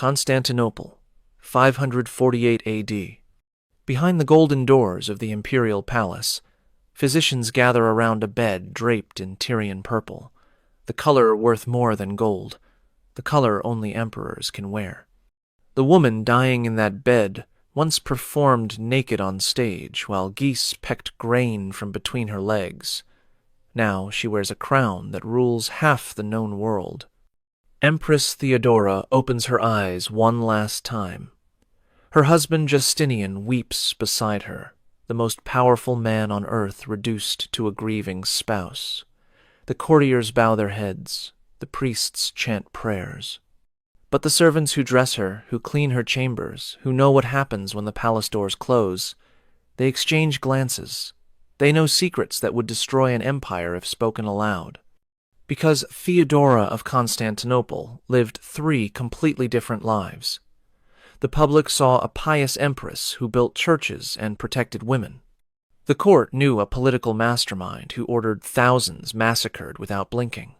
Constantinople, 548 AD. Behind the golden doors of the imperial palace, physicians gather around a bed draped in Tyrian purple, the color worth more than gold, the color only emperors can wear. The woman dying in that bed once performed naked on stage while geese pecked grain from between her legs. Now she wears a crown that rules half the known world. Empress Theodora opens her eyes one last time. Her husband Justinian weeps beside her, the most powerful man on earth reduced to a grieving spouse. The courtiers bow their heads, the priests chant prayers. But the servants who dress her, who clean her chambers, who know what happens when the palace doors close, they exchange glances. They know secrets that would destroy an empire if spoken aloud. Because Theodora of Constantinople lived 3 completely different lives. The public saw a pious empress who built churches and protected women. The court knew a political mastermind who ordered thousands massacred without blinking.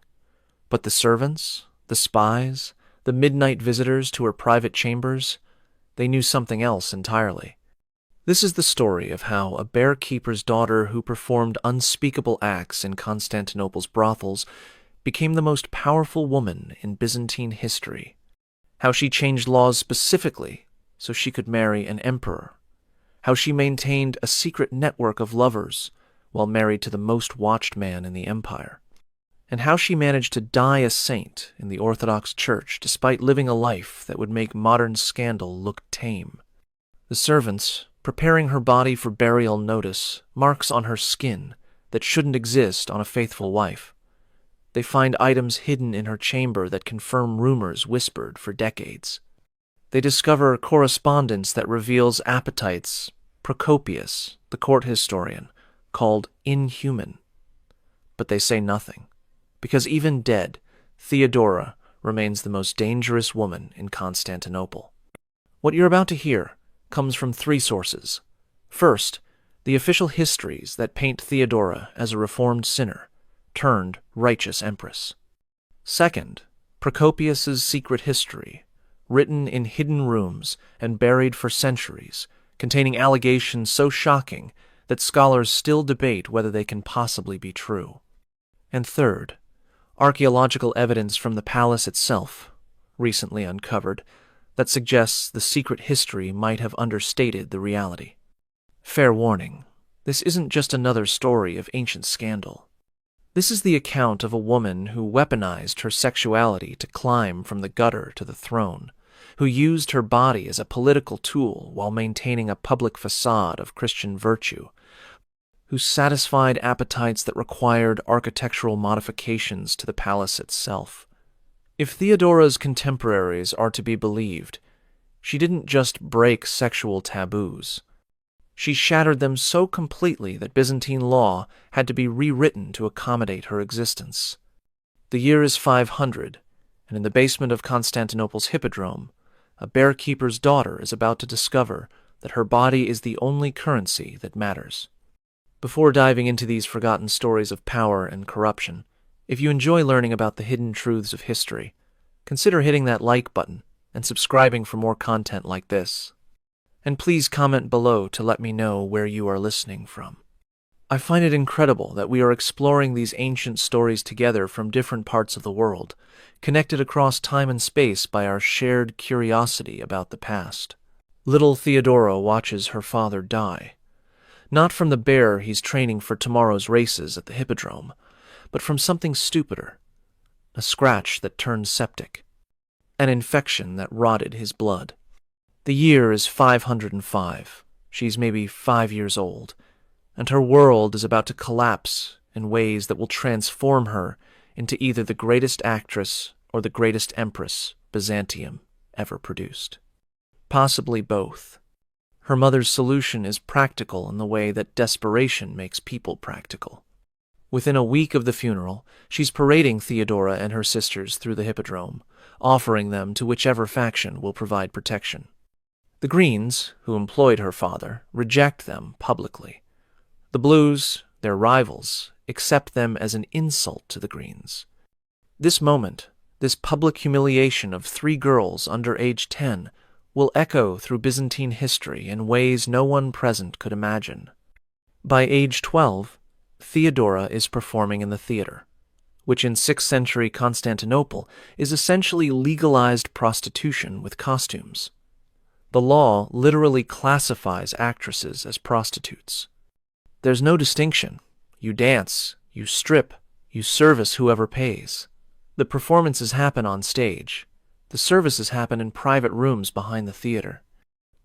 But the servants, the spies, the midnight visitors to her private chambers, they knew something else entirely. This is the story of how a bear-keeper's daughter who performed unspeakable acts in Constantinople's brothels became the most powerful woman in Byzantine history. How she changed laws specifically so she could marry an emperor. How she maintained a secret network of lovers while married to the most watched man in the empire. And how she managed to die a saint in the Orthodox Church despite living a life that would make modern scandal look tame. The servants, preparing her body for burial, notice marks on her skin that shouldn't exist on a faithful wife. They find items hidden in her chamber that confirm rumors whispered for decades. They discover correspondence that reveals appetites Procopius, the court historian, called inhuman. But they say nothing, because even dead, Theodora remains the most dangerous woman in Constantinople. What you're about to hear comes from 3 sources. First, the official histories that paint Theodora as a reformed sinner, turned righteous empress. Second, Procopius's secret history, written in hidden rooms and buried for centuries, containing allegations so shocking that scholars still debate whether they can possibly be true. And third, archaeological evidence from the palace itself, recently uncovered, that suggests the secret history might have understated the reality. Fair warning, this isn't just another story of ancient scandal. This is the account of a woman who weaponized her sexuality to climb from the gutter to the throne, who used her body as a political tool while maintaining a public facade of Christian virtue, who satisfied appetites that required architectural modifications to the palace itself. If Theodora's contemporaries are to be believed, she didn't just break sexual taboos. She shattered them so completely that Byzantine law had to be rewritten to accommodate her existence. The year is 500, and in the basement of Constantinople's hippodrome, a bear-keeper's daughter is about to discover that her body is the only currency that matters. Before diving into these forgotten stories of power and corruption, if you enjoy learning about the hidden truths of history, consider hitting that like button and subscribing for more content like this. And please comment below to let me know where you are listening from. I find it incredible that we are exploring these ancient stories together from different parts of the world, connected across time and space by our shared curiosity about the past. Little Theodora watches her father die, not from the bear he's training for tomorrow's races at the hippodrome, but from something stupider, a scratch that turned septic, an infection that rotted his blood. The year is 505. She's maybe 5 years old, and her world is about to collapse in ways that will transform her into either the greatest actress or the greatest empress Byzantium ever produced. Possibly both. Her mother's solution is practical in the way that desperation makes people practical. Within a week of the funeral, she's parading Theodora and her sisters through the hippodrome, offering them to whichever faction will provide protection. The Greens, who employed her father, reject them publicly. The Blues, their rivals, accept them as an insult to the Greens. This moment, This public humiliation of 3 girls under age 10 will echo through Byzantine history in ways no one present could imagine. By age 12, Theodora is performing in the theater, which in 6th century Constantinople is essentially legalized prostitution with costumes. The law literally classifies actresses as prostitutes. There's no distinction. You dance, you strip, you service whoever pays. The performances happen on stage. The services happen in private rooms behind the theater.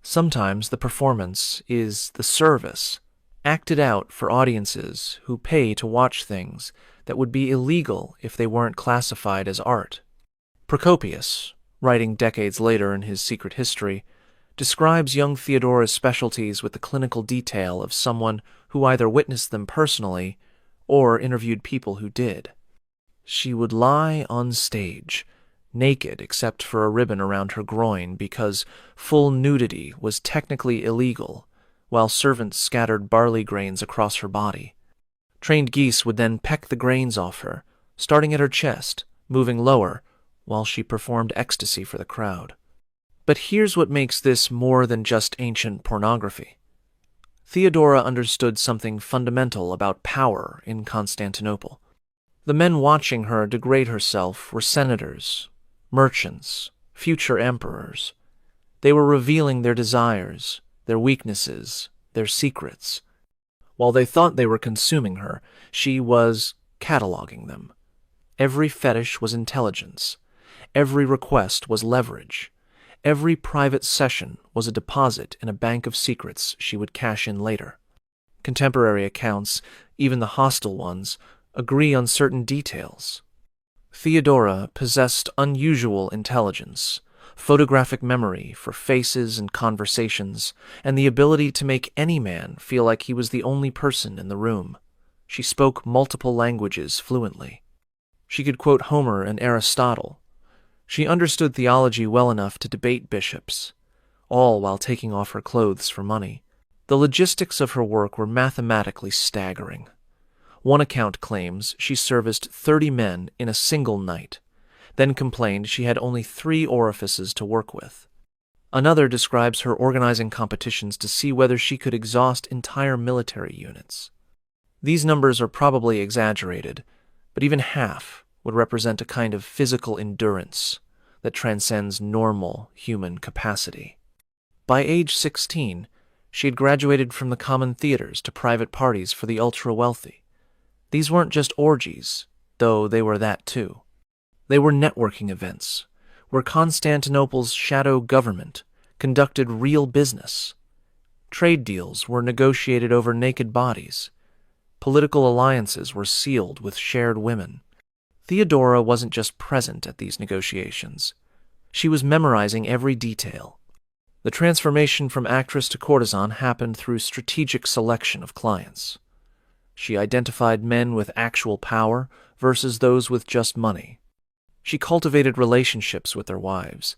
Sometimes the performance is the service, acted out for audiences who pay to watch things that would be illegal if they weren't classified as art. Procopius, writing decades later in his Secret History, describes young Theodora's specialties with the clinical detail of someone who either witnessed them personally or interviewed people who did. She would lie on stage, naked except for a ribbon around her groin because full nudity was technically illegal, while servants scattered barley grains across her body. Trained geese would then peck the grains off her, starting at her chest, moving lower, while she performed ecstasy for the crowd. But here's what makes this more than just ancient pornography. Theodora understood something fundamental about power in Constantinople. The men watching her degrade herself were senators, merchants, future emperors. They were revealing their desires, their weaknesses, their secrets. While they thought they were consuming her, she was cataloging them. Every fetish was intelligence. Every request was leverage. Every private session was a deposit in a bank of secrets she would cash in later. Contemporary accounts, even the hostile ones, agree on certain details. Theodora possessed unusual intelligence, photographic memory for faces and conversations, and the ability to make any man feel like he was the only person in the room. She spoke multiple languages fluently. She could quote Homer and Aristotle. She understood theology well enough to debate bishops, all while taking off her clothes for money. The logistics of her work were mathematically staggering. One account claims she serviced 30 men in a single night, then complained she had only 3 orifices to work with. Another describes her organizing competitions to see whether she could exhaust entire military units. These numbers are probably exaggerated, but even half would represent a kind of physical endurance that transcends normal human capacity. By age 16, she had graduated from the common theaters to private parties for the ultra-wealthy. These weren't just orgies, though they were that too. They were networking events, where Constantinople's shadow government conducted real business. Trade deals were negotiated over naked bodies. Political alliances were sealed with shared women. Theodora wasn't just present at these negotiations. She was memorizing every detail. The transformation from actress to courtesan happened through strategic selection of clients. She identified men with actual power versus those with just money. She cultivated relationships with their wives,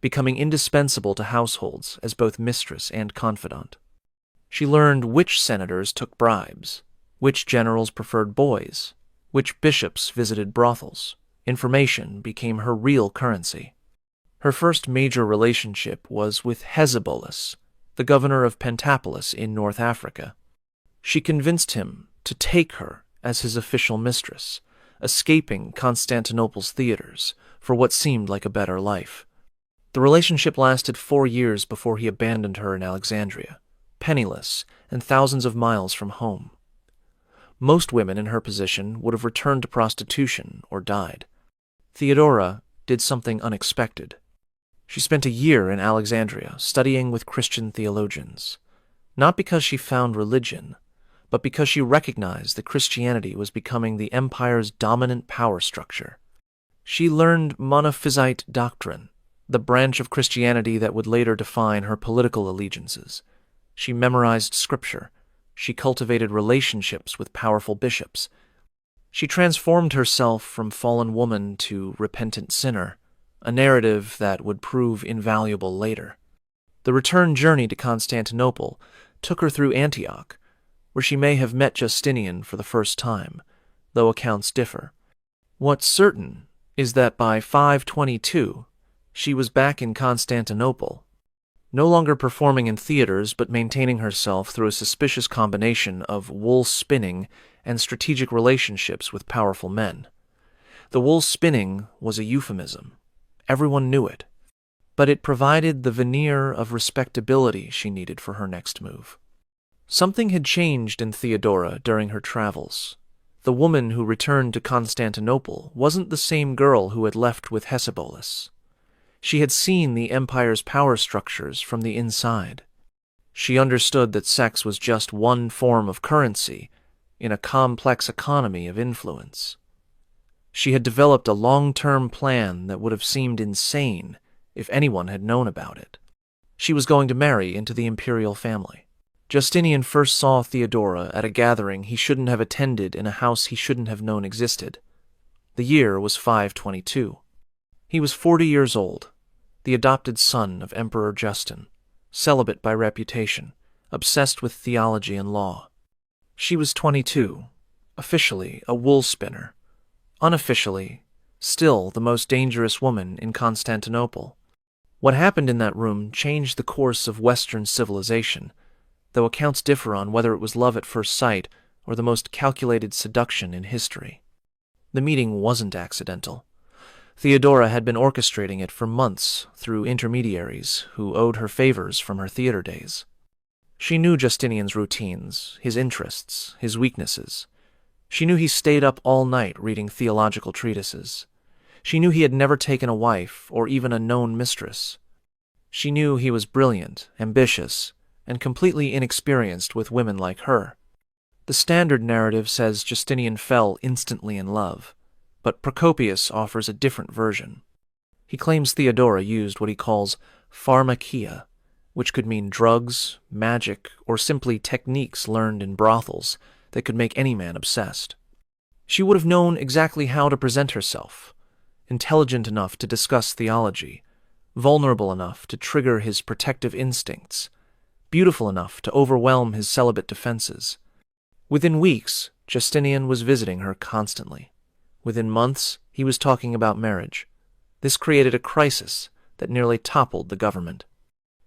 becoming indispensable to households as both mistress and confidant. She learned which senators took bribes, which generals preferred boys, which bishops visited brothels. Information became her real currency. Her first major relationship was with Hezbolus, the governor of Pentapolis in North Africa. She convinced him to take her as his official mistress, escaping Constantinople's theaters for what seemed like a better life. The relationship lasted 4 years before he abandoned her in Alexandria, penniless and thousands of miles from home. Most women in her position would have returned to prostitution or died. Theodora did something unexpected. She spent a year in Alexandria studying with Christian theologians, not because she found religion, but because she recognized that Christianity was becoming the empire's dominant power structure. She learned Monophysite doctrine, the branch of Christianity that would later define her political allegiances. She memorized scripture. She cultivated relationships with powerful bishops. She transformed herself from fallen woman to repentant sinner, a narrative that would prove invaluable later. The return journey to Constantinople took her through Antioch, where she may have met Justinian for the first time, though accounts differ. What's certain is that by 522, she was back in Constantinople, no longer performing in theaters but maintaining herself through a suspicious combination of wool spinning and strategic relationships with powerful men. The wool spinning was a euphemism. Everyone knew it, but it provided the veneer of respectability she needed for her next move. Something had changed in Theodora during her travels. The woman who returned to Constantinople wasn't the same girl who had left with Hesebolas. She had seen the empire's power structures from the inside. She understood that sex was just one form of currency in a complex economy of influence. She had developed a long-term plan that would have seemed insane if anyone had known about it. She was going to marry into the imperial family. Justinian first saw Theodora at a gathering he shouldn't have attended in a house he shouldn't have known existed. The year was 522. He was 40 years old, the adopted son of Emperor Justin, celibate by reputation, obsessed with theology and law. She was 22, officially a wool spinner, unofficially still the most dangerous woman in Constantinople. What happened in that room changed the course of Western civilization, though accounts differ on whether it was love at first sight or the most calculated seduction in history. The meeting wasn't accidental. Theodora had been orchestrating it for months through intermediaries who owed her favors from her theater days. She knew Justinian's routines, his interests, his weaknesses. She knew he stayed up all night reading theological treatises. She knew he had never taken a wife or even a known mistress. She knew he was brilliant, ambitious, and completely inexperienced with women like her. The standard narrative says Justinian fell instantly in love, but Procopius offers a different version. He claims Theodora used what he calls pharmakia, which could mean drugs, magic, or simply techniques learned in brothels that could make any man obsessed. She would have known exactly how to present herself, intelligent enough to discuss theology, vulnerable enough to trigger his protective instincts, beautiful enough to overwhelm his celibate defenses. Within weeks, Justinian was visiting her constantly. Within months, he was talking about marriage. This created a crisis that nearly toppled the government.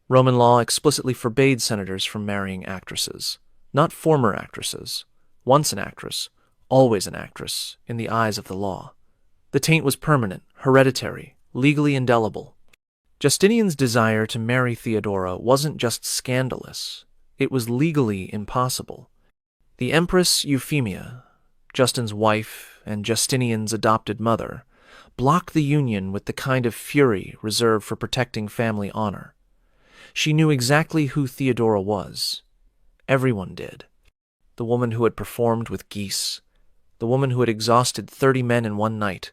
Roman law explicitly forbade senators from marrying actresses, not former actresses. Once an actress, always an actress, in the eyes of the law. The taint was permanent, hereditary, legally indelible. Justinian's desire to marry Theodora wasn't just scandalous, it was legally impossible. The Empress Euphemia, Justin's wife and Justinian's adopted mother, blocked the union with the kind of fury reserved for protecting family honor. She knew exactly who Theodora was. Everyone did. The woman who had performed with geese, the woman who had exhausted 30 men in one night,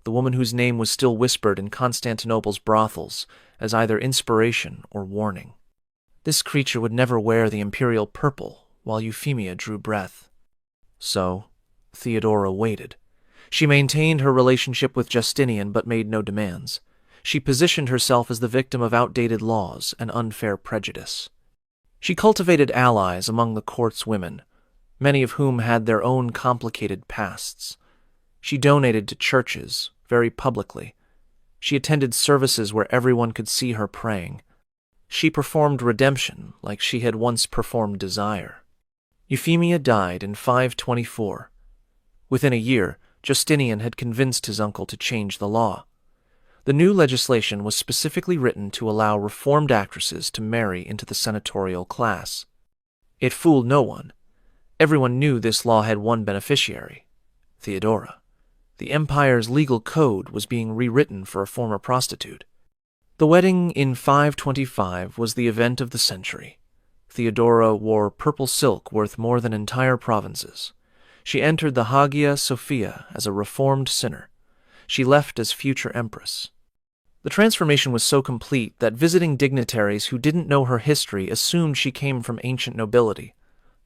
the woman whose name was still whispered in Constantinople's brothels as either inspiration or warning. This creature would never wear the imperial purple while Euphemia drew breath. So, Theodora waited. She maintained her relationship with Justinian but made no demands. She positioned herself as the victim of outdated laws and unfair prejudice. She cultivated allies among the court's women, many of whom had their own complicated pasts. She donated to churches, very publicly. She attended services where everyone could see her praying. She performed redemption like she had once performed desire. Euphemia died in 524. Within a year, Justinian had convinced his uncle to change the law. The new legislation was specifically written to allow reformed actresses to marry into the senatorial class. It fooled no one. Everyone knew this law had one beneficiary, Theodora. The empire's legal code was being rewritten for a former prostitute. The wedding in 525 was the event of the century. Theodora wore purple silk worth more than entire provinces. She entered the Hagia Sophia as a reformed sinner. She left as future empress. The transformation was so complete that visiting dignitaries who didn't know her history assumed she came from ancient nobility.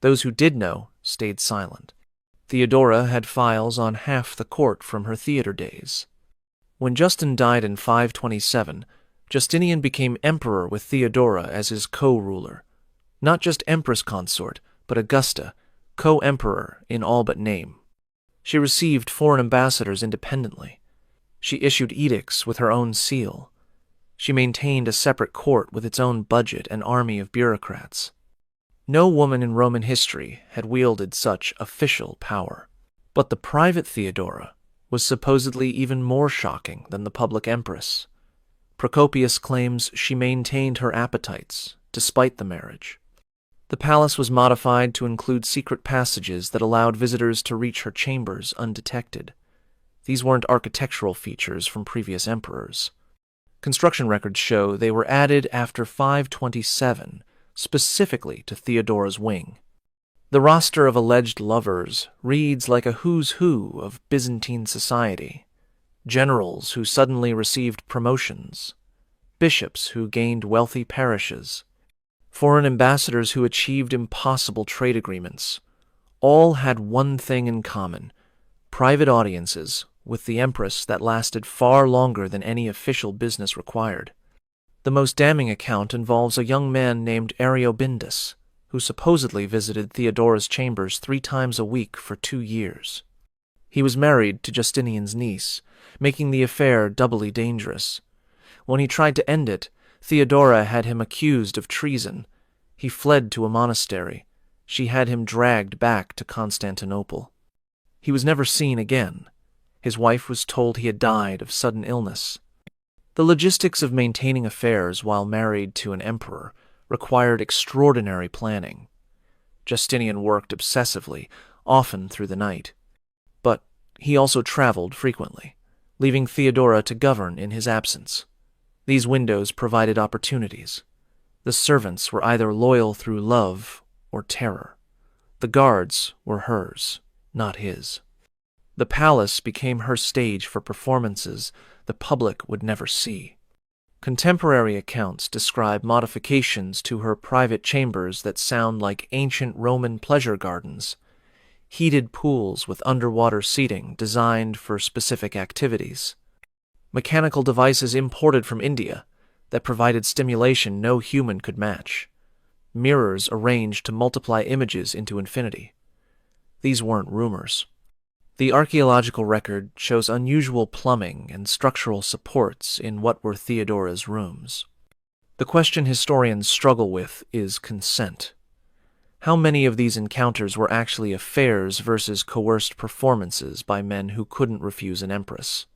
Those who did know stayed silent. Theodora had files on half the court from her theater days. When Justin died in 527, Justinian became emperor with Theodora as his co-ruler. Not just empress consort, but Augusta, co-emperor in all but name. She received foreign ambassadors independently. She issued edicts with her own seal. She maintained a separate court with its own budget and army of bureaucrats. No woman in Roman history had wielded such official power. But the private Theodora was supposedly even more shocking than the public empress. Procopius claims she maintained her appetites despite the marriage. The palace was modified to include secret passages that allowed visitors to reach her chambers undetected. These weren't architectural features from previous emperors. Construction records show they were added after 527, specifically to Theodora's wing. The roster of alleged lovers reads like a who's who of Byzantine society. Generals who suddenly received promotions, bishops who gained wealthy parishes, foreign ambassadors who achieved impossible trade agreements. All had one thing in common: private audiences with the Empress that lasted far longer than any official business required. The most damning account involves a young man named Ariobindus, who supposedly visited Theodora's chambers 3 times a week for 2 years. He was married to Justinian's niece, making the affair doubly dangerous. When he tried to end it, Theodora had him accused of treason. He fled to a monastery. She had him dragged back to Constantinople. He was never seen again. His wife was told he had died of sudden illness. The logistics of maintaining affairs while married to an emperor required extraordinary planning. Justinian worked obsessively, often through the night. But he also traveled frequently, leaving Theodora to govern in his absence. These windows provided opportunities. The servants were either loyal through love or terror. The guards were hers, not his. The palace became her stage for performances the public would never see. Contemporary accounts describe modifications to her private chambers that sound like ancient Roman pleasure gardens, heated pools with underwater seating designed for specific activities, mechanical devices imported from India that provided stimulation no human could match, mirrors arranged to multiply images into infinity. These weren't rumors. The archaeological record shows unusual plumbing and structural supports in what were Theodora's rooms. The question historians struggle with is consent. How many of these encounters were actually affairs versus coerced performances by men who couldn't refuse an empress?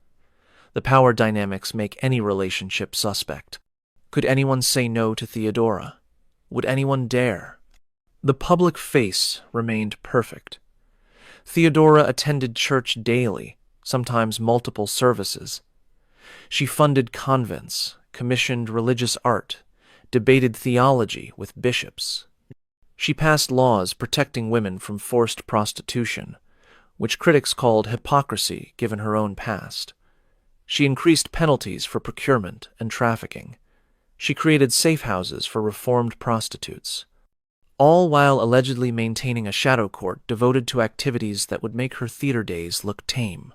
The power dynamics make any relationship suspect. Could anyone say no to Theodora? Would anyone dare? The public face remained perfect. Theodora attended church daily, sometimes multiple services. She funded convents, commissioned religious art, debated theology with bishops. She passed laws protecting women from forced prostitution, which critics called hypocrisy given her own past. She increased penalties for procurement and trafficking. She created safe houses for reformed prostitutes, all while allegedly maintaining a shadow court devoted to activities that would make her theater days look tame.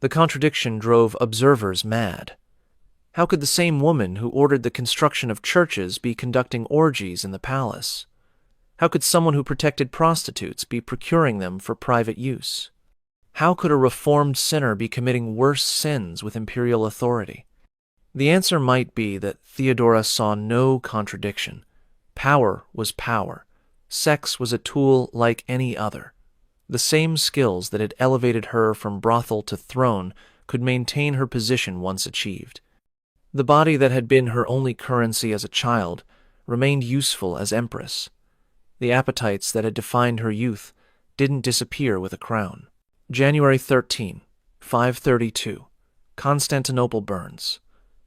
The contradiction drove observers mad. How could the same woman who ordered the construction of churches be conducting orgies in the palace? How could someone who protected prostitutes be procuring them for private use? How could a reformed sinner be committing worse sins with imperial authority? The answer might be that Theodora saw no contradiction. Power was power. Sex was a tool like any other. The same skills that had elevated her from brothel to throne could maintain her position once achieved. The body that had been her only currency as a child remained useful as empress. The appetites that had defined her youth didn't disappear with a crown. January 13, 532. Constantinople burns.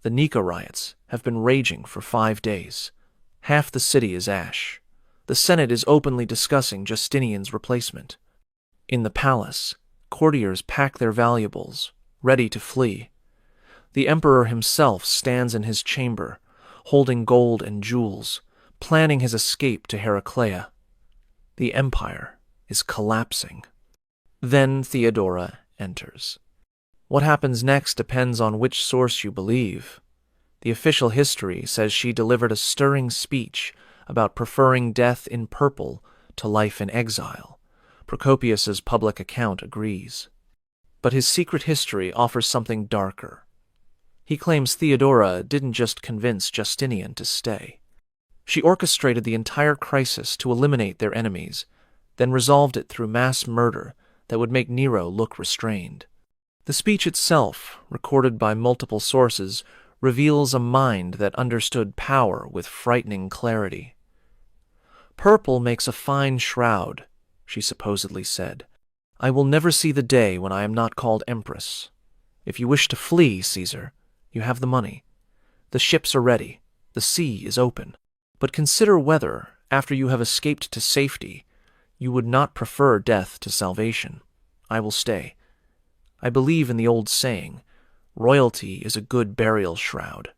The Nika riots have been raging for 5 days. Half the city is ash. The Senate is openly discussing Justinian's replacement. In the palace, courtiers pack their valuables, ready to flee. The emperor himself stands in his chamber, holding gold and jewels, planning his escape to Heraclea. The empire is collapsing. Then Theodora enters. What happens next depends on which source you believe. The official history says she delivered a stirring speech about preferring death in purple to life in exile. Procopius's public account agrees. But his secret history offers something darker. He claims Theodora didn't just convince Justinian to stay. She orchestrated the entire crisis to eliminate their enemies, then resolved it through mass murder that would make Nero look restrained. The speech itself, recorded by multiple sources, reveals a mind that understood power with frightening clarity. "Purple makes a fine shroud," she supposedly said. "I will never see the day when I am not called Empress. If you wish to flee, Caesar, you have the money. The ships are ready. The sea is open. But consider whether, after you have escaped to safety, you would not prefer death to salvation. I will stay. I believe in the old saying, royalty is a good burial shroud."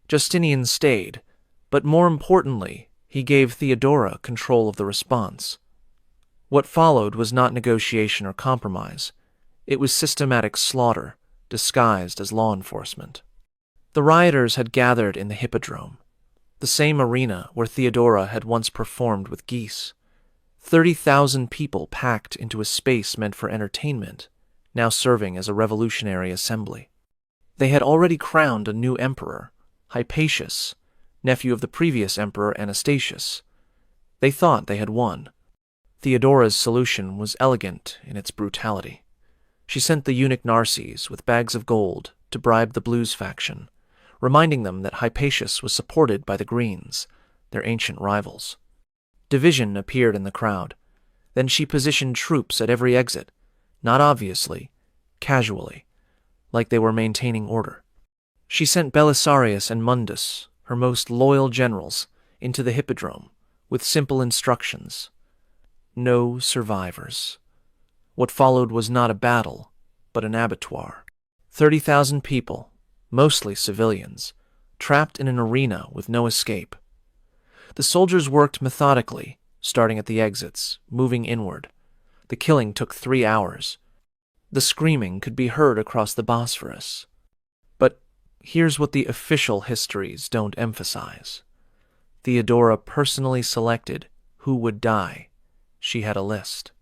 Justinian stayed, but more importantly, he gave Theodora control of the response. What followed was not negotiation or compromise. It was systematic slaughter, disguised as law enforcement. The rioters had gathered in the Hippodrome, the same arena where Theodora had once performed with geese. 30,000 people packed into a space meant for entertainment, now serving as a revolutionary assembly. They had already crowned a new emperor, Hypatius, nephew of the previous emperor Anastasius. They thought they had won. Theodora's solution was elegant in its brutality. She sent the eunuch Narses with bags of gold to bribe the Blues faction, reminding them that Hypatius was supported by the Greens, their ancient rivals. Division appeared in the crowd. Then she positioned troops at every exit, not obviously, casually, like they were maintaining order. She sent Belisarius and Mundus, her most loyal generals, into the Hippodrome with simple instructions. No survivors. What followed was not a battle, but an abattoir. 30,000 people, mostly civilians, trapped in an arena with no escape. The soldiers worked methodically, starting at the exits, moving inward. The killing took 3 hours. The screaming could be heard across the Bosphorus. But here's what the official histories don't emphasize. Theodora personally selected who would die. She had a list.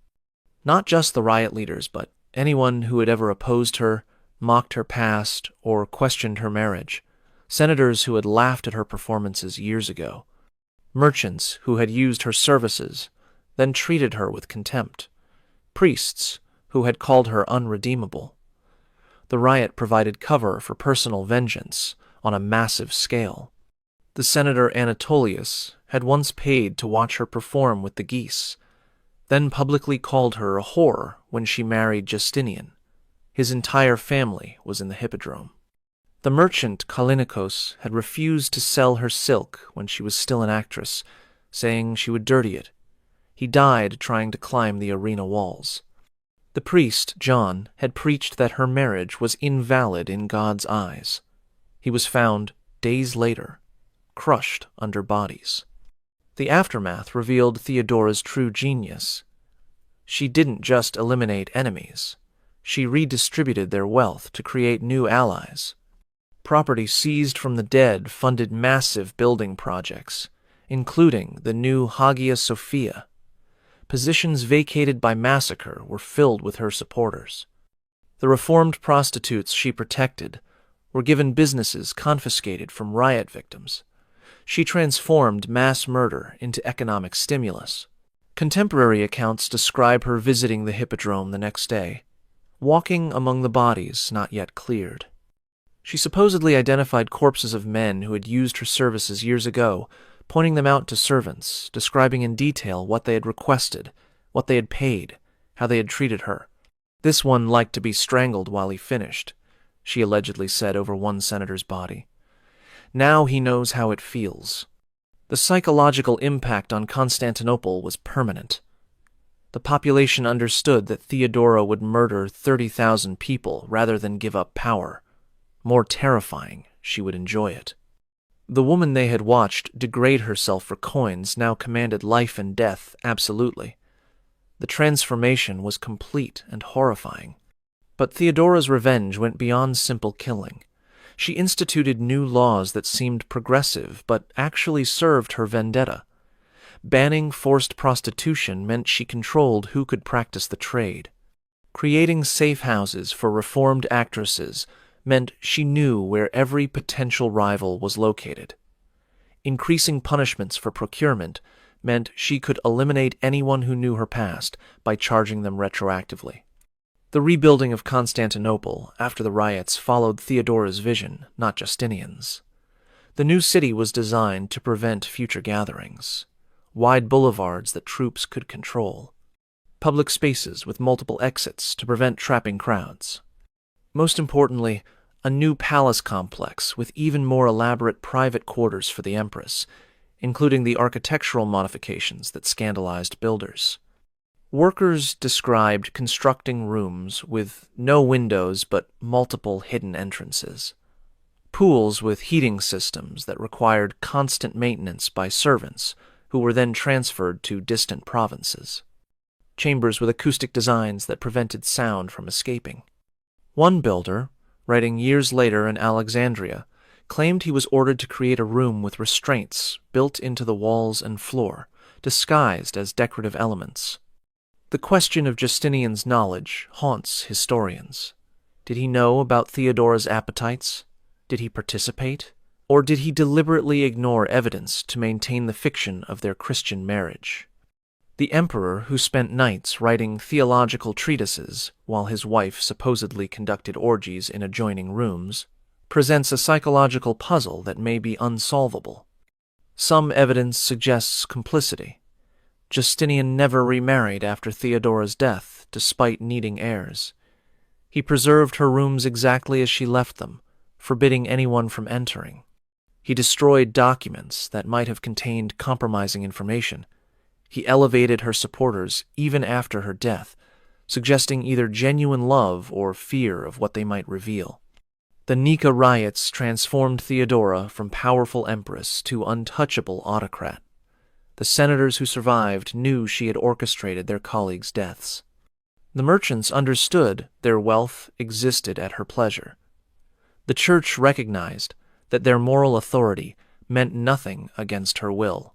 Not just the riot leaders, but anyone who had ever opposed her, mocked her past, or questioned her marriage. Senators who had laughed at her performances years ago. Merchants who had used her services, then treated her with contempt. Priests who had called her unredeemable. The riot provided cover for personal vengeance on a massive scale. The senator Anatolius had once paid to watch her perform with the geese, then publicly called her a whore when she married Justinian. His entire family was in the Hippodrome. The merchant Callinicos had refused to sell her silk when she was still an actress, saying she would dirty it. He died trying to climb the arena walls. The priest, John, had preached that her marriage was invalid in God's eyes. He was found, days later, crushed under bodies. The aftermath revealed Theodora's true genius. She didn't just eliminate enemies. She redistributed their wealth to create new allies. Property seized from the dead funded massive building projects, including the new Hagia Sophia. Positions vacated by massacre were filled with her supporters. The reformed prostitutes she protected were given businesses confiscated from riot victims. She transformed mass murder into economic stimulus. Contemporary accounts describe her visiting the Hippodrome the next day, walking among the bodies not yet cleared. She supposedly identified corpses of men who had used her services years ago, pointing them out to servants, describing in detail what they had requested, what they had paid, how they had treated her. "This one liked to be strangled while he finished," she allegedly said over one senator's body. "Now he knows how it feels." The psychological impact on Constantinople was permanent. The population understood that Theodora would murder 30,000 people rather than give up power. More terrifying, she would enjoy it. The woman they had watched degrade herself for coins now commanded life and death absolutely. The transformation was complete and horrifying. But Theodora's revenge went beyond simple killing. She instituted new laws that seemed progressive but actually served her vendetta. Banning forced prostitution meant she controlled who could practice the trade. Creating safe houses for reformed actresses meant she knew where every potential rival was located. Increasing punishments for procurement meant she could eliminate anyone who knew her past by charging them retroactively. The rebuilding of Constantinople after the riots followed Theodora's vision, not Justinian's. The new city was designed to prevent future gatherings, wide boulevards that troops could control, public spaces with multiple exits to prevent trapping crowds. Most importantly, a new palace complex with even more elaborate private quarters for the Empress, including the architectural modifications that scandalized builders. Workers described constructing rooms with no windows but multiple hidden entrances, pools with heating systems that required constant maintenance by servants who were then transferred to distant provinces, chambers with acoustic designs that prevented sound from escaping. One builder, writing years later in Alexandria, claimed he was ordered to create a room with restraints built into the walls and floor, disguised as decorative elements. The question of Justinian's knowledge haunts historians. Did he know about Theodora's appetites? Did he participate? Or did he deliberately ignore evidence to maintain the fiction of their Christian marriage? The emperor, who spent nights writing theological treatises while his wife supposedly conducted orgies in adjoining rooms, presents a psychological puzzle that may be unsolvable. Some evidence suggests complicity. Justinian never remarried after Theodora's death, despite needing heirs. He preserved her rooms exactly as she left them, forbidding anyone from entering. He destroyed documents that might have contained compromising information. He elevated her supporters even after her death, suggesting either genuine love or fear of what they might reveal. The Nika riots transformed Theodora from powerful empress to untouchable autocrat. The senators who survived knew she had orchestrated their colleagues' deaths. The merchants understood their wealth existed at her pleasure. The church recognized that their moral authority meant nothing against her will.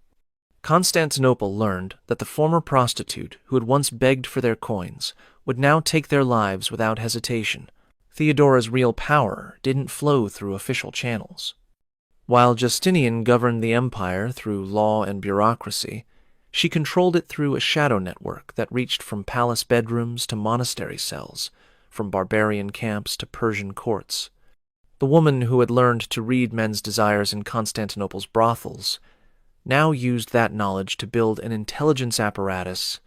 Constantinople learned that the former prostitute who had once begged for their coins would now take their lives without hesitation. Theodora's real power didn't flow through official channels. While Justinian governed the empire through law and bureaucracy, she controlled it through a shadow network that reached from palace bedrooms to monastery cells, from barbarian camps to Persian courts. The woman who had learned to read men's desires in Constantinople's brothels now used that knowledge to build an intelligence apparatus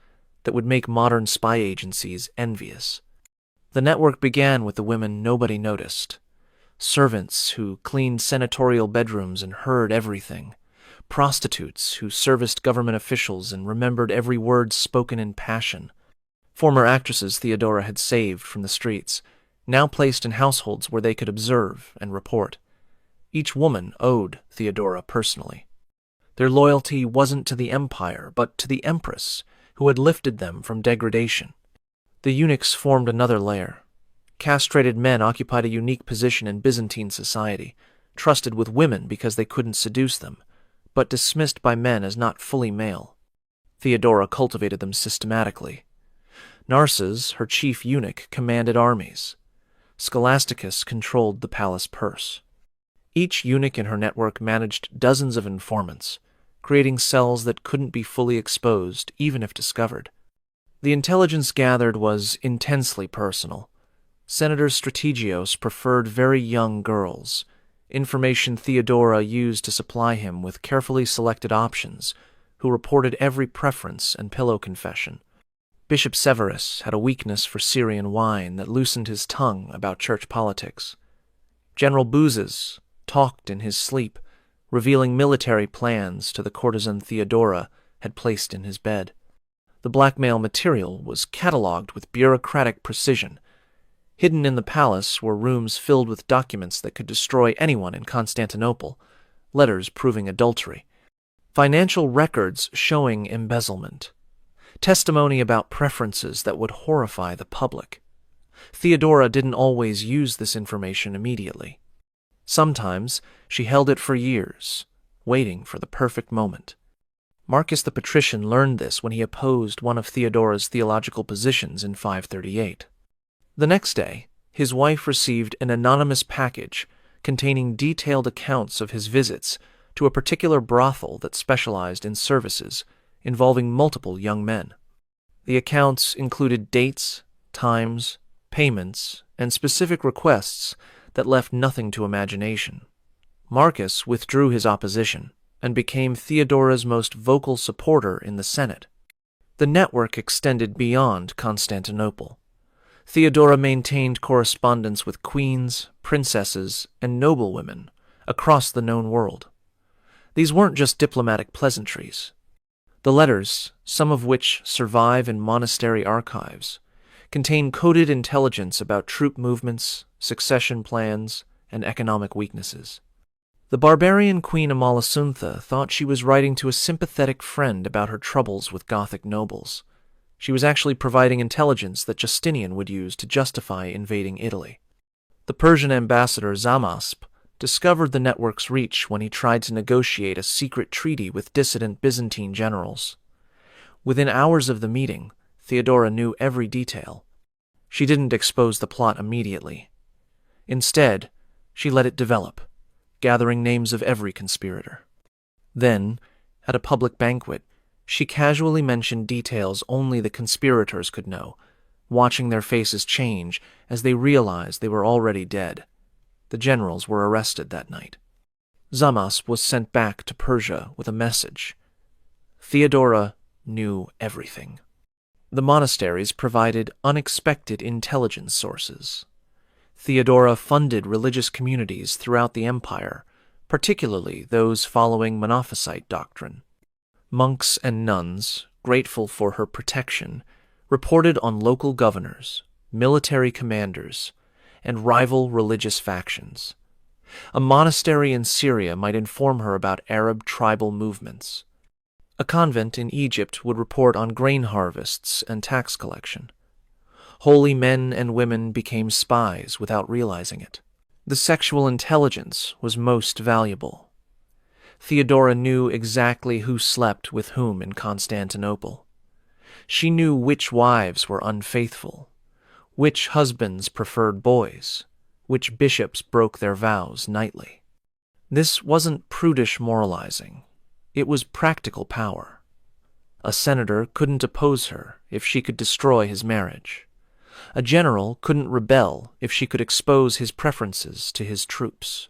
that would make modern spy agencies envious. The network began with the women nobody noticed. Servants who cleaned senatorial bedrooms and heard everything. Prostitutes who serviced government officials and remembered every word spoken in passion. Former actresses Theodora had saved from the streets, now placed in households where they could observe and report. Each woman owed Theodora personally. Their loyalty wasn't to the empire, but to the Empress, who had lifted them from degradation. The eunuchs formed another layer. Castrated men occupied a unique position in Byzantine society, trusted with women because they couldn't seduce them, but dismissed by men as not fully male. Theodora cultivated them systematically. Narses, her chief eunuch, commanded armies. Scholasticus controlled the palace purse. Each eunuch in her network managed dozens of informants, creating cells that couldn't be fully exposed even if discovered. The intelligence gathered was intensely personal. Senator Strategios preferred very young girls, information Theodora used to supply him with carefully selected options, who reported every preference and pillow confession. Bishop Severus had a weakness for Syrian wine that loosened his tongue about church politics. General Bouzes talked in his sleep, revealing military plans to the courtesan Theodora had placed in his bed. The blackmail material was catalogued with bureaucratic precision. Hidden in the palace were rooms filled with documents that could destroy anyone in Constantinople, letters proving adultery, financial records showing embezzlement, testimony about preferences that would horrify the public. Theodora didn't always use this information immediately. Sometimes she held it for years, waiting for the perfect moment. Marcus the Patrician learned this when he opposed one of Theodora's theological positions in 538. The next day, his wife received an anonymous package containing detailed accounts of his visits to a particular brothel that specialized in services involving multiple young men. The accounts included dates, times, payments, and specific requests that left nothing to imagination. Marcus withdrew his opposition and became Theodora's most vocal supporter in the Senate. The network extended beyond Constantinople. Theodora maintained correspondence with queens, princesses, and noblewomen across the known world. These weren't just diplomatic pleasantries. The letters, some of which survive in monastery archives, contain coded intelligence about troop movements, succession plans, and economic weaknesses. The barbarian Queen Amalasuntha thought she was writing to a sympathetic friend about her troubles with Gothic nobles. She was actually providing intelligence that Justinian would use to justify invading Italy. The Persian ambassador Zamasp discovered the network's reach when he tried to negotiate a secret treaty with dissident Byzantine generals. Within hours of the meeting, Theodora knew every detail. She didn't expose the plot immediately. Instead, she let it develop, gathering names of every conspirator. Then, at a public banquet, she casually mentioned details only the conspirators could know, watching their faces change as they realized they were already dead. The generals were arrested that night. Zamasp was sent back to Persia with a message. Theodora knew everything. The monasteries provided unexpected intelligence sources. Theodora funded religious communities throughout the empire, particularly those following Monophysite doctrine. Monks and nuns, grateful for her protection, reported on local governors, military commanders, and rival religious factions. A monastery in Syria might inform her about Arab tribal movements. A convent in Egypt would report on grain harvests and tax collection. Holy men and women became spies without realizing it. The sexual intelligence was most valuable. Theodora knew exactly who slept with whom in Constantinople. She knew which wives were unfaithful, which husbands preferred boys, which bishops broke their vows nightly. This wasn't prudish moralizing. It was practical power. A senator couldn't oppose her if she could destroy his marriage. A general couldn't rebel if she could expose his preferences to his troops.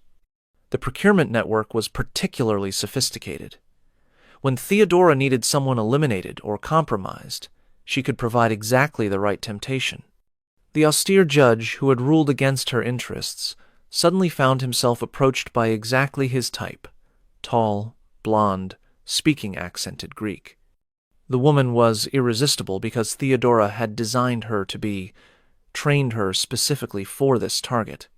The procurement network was particularly sophisticated. When Theodora needed someone eliminated or compromised, she could provide exactly the right temptation. The austere judge who had ruled against her interests suddenly found himself approached by exactly his type: tall, blonde, speaking accented Greek. The woman was irresistible because Theodora had designed her to be, trained her specifically for this target.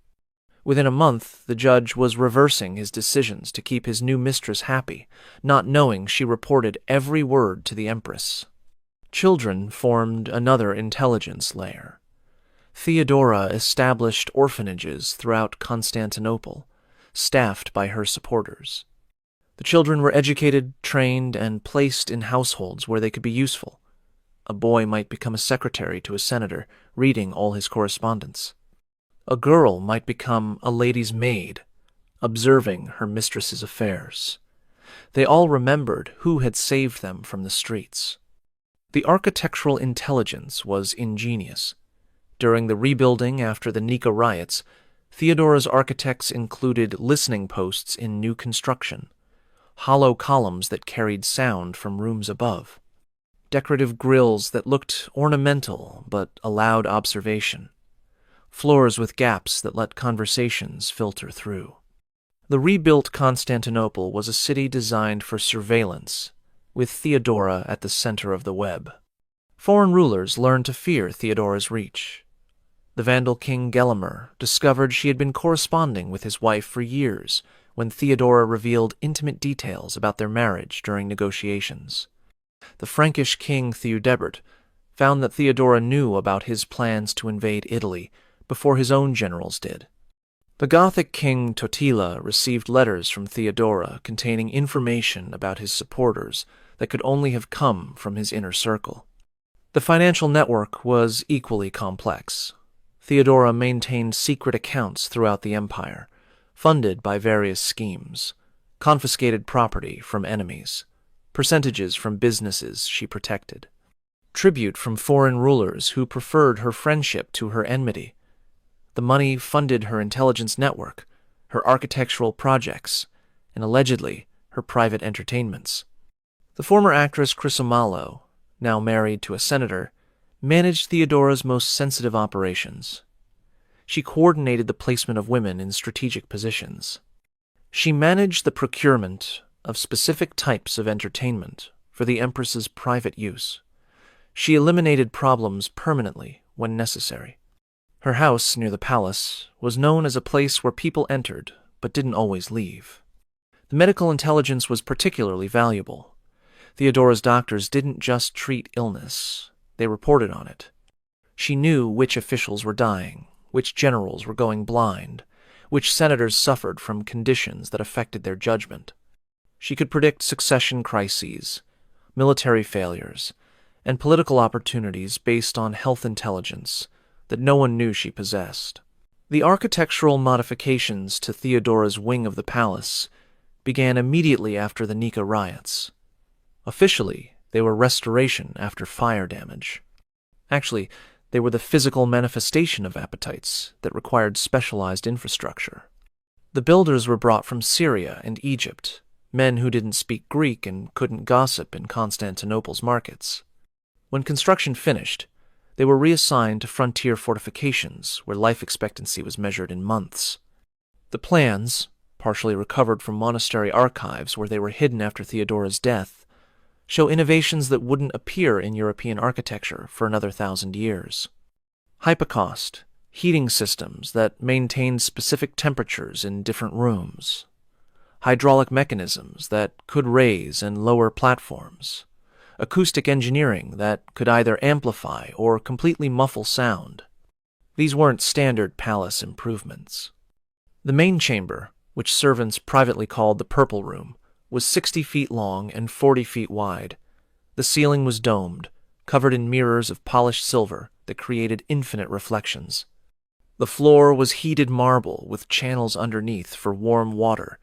Within a month, the judge was reversing his decisions to keep his new mistress happy, not knowing she reported every word to the Empress. Children formed another intelligence layer. Theodora established orphanages throughout Constantinople, staffed by her supporters. The children were educated, trained, and placed in households where they could be useful. A boy might become a secretary to a senator, reading all his correspondence. A girl might become a lady's maid, observing her mistress's affairs. They all remembered who had saved them from the streets. The architectural intelligence was ingenious. During the rebuilding after the Nika riots, Theodora's architects included listening posts in new construction, hollow columns that carried sound from rooms above, decorative grilles that looked ornamental but allowed observation, floors with gaps that let conversations filter through. The rebuilt Constantinople was a city designed for surveillance, with Theodora at the center of the web. Foreign rulers learned to fear Theodora's reach. The Vandal king Gelimer discovered she had been corresponding with his wife for years when Theodora revealed intimate details about their marriage during negotiations. The Frankish king Theudebert found that Theodora knew about his plans to invade Italy before his own generals did. The Gothic king Totila received letters from Theodora containing information about his supporters that could only have come from his inner circle. The financial network was equally complex. Theodora maintained secret accounts throughout the empire, funded by various schemes, confiscated property from enemies, percentages from businesses she protected, tribute from foreign rulers who preferred her friendship to her enmity. The money funded her intelligence network, her architectural projects, and allegedly her private entertainments. The former actress Chrysomalo, now married to a senator, managed Theodora's most sensitive operations. She coordinated the placement of women in strategic positions. She managed the procurement of specific types of entertainment for the Empress's private use. She eliminated problems permanently when necessary. Her house near the palace was known as a place where people entered but didn't always leave. The medical intelligence was particularly valuable. Theodora's doctors didn't just treat illness, they reported on it. She knew which officials were dying, which generals were going blind, which senators suffered from conditions that affected their judgment. She could predict succession crises, military failures, and political opportunities based on health intelligence that no one knew she possessed. The architectural modifications to Theodora's wing of the palace began immediately after the Nika riots. Officially, they were restoration after fire damage. Actually, they were the physical manifestation of appetites that required specialized infrastructure. The builders were brought from Syria and Egypt, men who didn't speak Greek and couldn't gossip in Constantinople's markets. When construction finished, they were reassigned to frontier fortifications where life expectancy was measured in months. The plans, partially recovered from monastery archives where they were hidden after Theodora's death, show innovations that wouldn't appear in European architecture for another 1,000 years. Hypocaust, heating systems that maintained specific temperatures in different rooms. Hydraulic mechanisms that could raise and lower platforms. Acoustic engineering that could either amplify or completely muffle sound. These weren't standard palace improvements. The main chamber, which servants privately called the Purple Room, was 60 feet long and 40 feet wide. The ceiling was domed, covered in mirrors of polished silver that created infinite reflections. The floor was heated marble with channels underneath for warm water,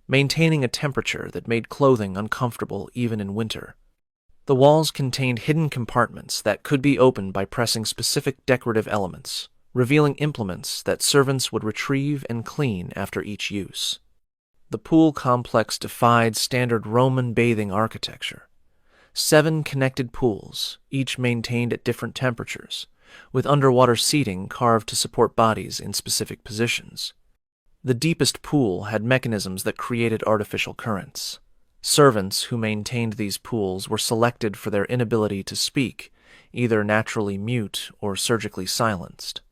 maintaining a temperature that made clothing uncomfortable even in winter. The walls contained hidden compartments that could be opened by pressing specific decorative elements, revealing implements that servants would retrieve and clean after each use. The pool complex defied standard Roman bathing architecture. 7 connected pools, each maintained at different temperatures, with underwater seating carved to support bodies in specific positions. The deepest pool had mechanisms that created artificial currents. Servants who maintained these pools were selected for their inability to speak, either naturally mute or surgically silenced.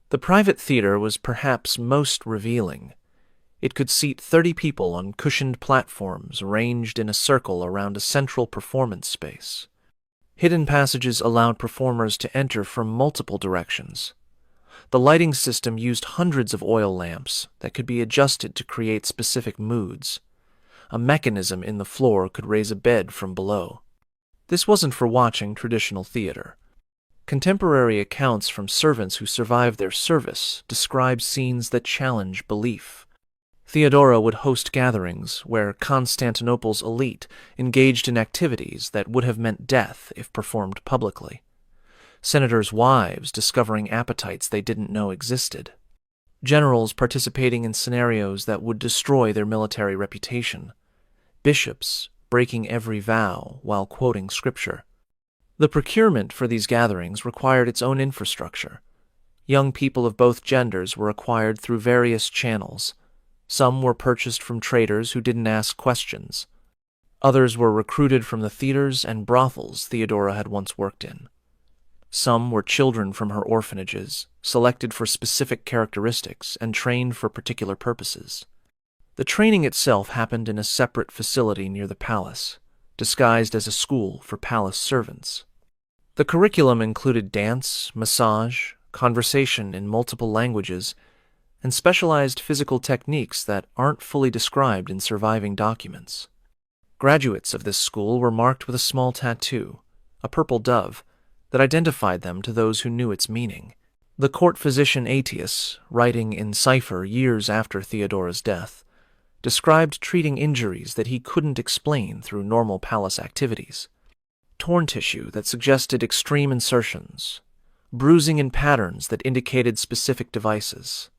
The private theater was perhaps most revealing. It could seat 30 people on cushioned platforms arranged in a circle around a central performance space. Hidden passages allowed performers to enter from multiple directions. The lighting system used hundreds of oil lamps that could be adjusted to create specific moods. A mechanism in the floor could raise a bed from below. This wasn't for watching traditional theater. Contemporary accounts from servants who survived their service describe scenes that challenge belief. Theodora would host gatherings where Constantinople's elite engaged in activities that would have meant death if performed publicly. Senators' wives discovering appetites they didn't know existed. Generals participating in scenarios that would destroy their military reputation. Bishops breaking every vow while quoting scripture. The procurement for these gatherings required its own infrastructure. Young people of both genders were acquired through various channels. Some were purchased from traders who didn't ask questions. Others were recruited from the theaters and brothels Theodora had once worked in. Some were children from her orphanages, selected for specific characteristics and trained for particular purposes. The training itself happened in a separate facility near the palace, disguised as a school for palace servants. The curriculum included dance, massage, conversation in multiple languages, and specialized physical techniques that aren't fully described in surviving documents. Graduates of this school were marked with a small tattoo, a purple dove, that identified them to those who knew its meaning. The court physician Aetius, writing in cipher years after Theodora's death, described treating injuries that he couldn't explain through normal palace activities. Torn tissue that suggested extreme insertions, bruising in patterns that indicated specific devices,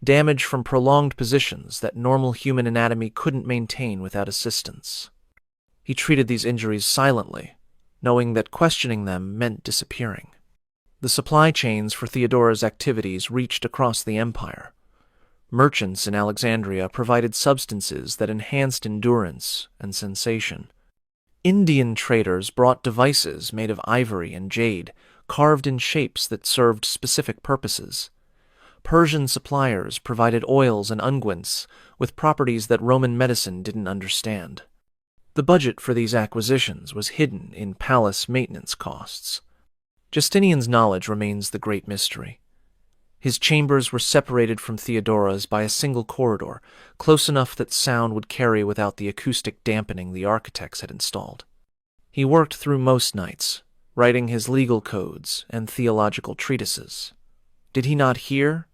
damage from prolonged positions that normal human anatomy couldn't maintain without assistance. He treated these injuries silently, knowing that questioning them meant disappearing. The supply chains for Theodora's activities reached across the empire. Merchants in Alexandria provided substances that enhanced endurance and sensation. Indian traders brought devices made of ivory and jade, carved in shapes that served specific purposes. Persian suppliers provided oils and unguents with properties that Roman medicine didn't understand. The budget for these acquisitions was hidden in palace maintenance costs. Justinian's knowledge remains the great mystery. His chambers were separated from Theodora's by a single corridor, close enough that sound would carry without the acoustic dampening the architects had installed. He worked through most nights, writing his legal codes and theological treatises. Did he not hear?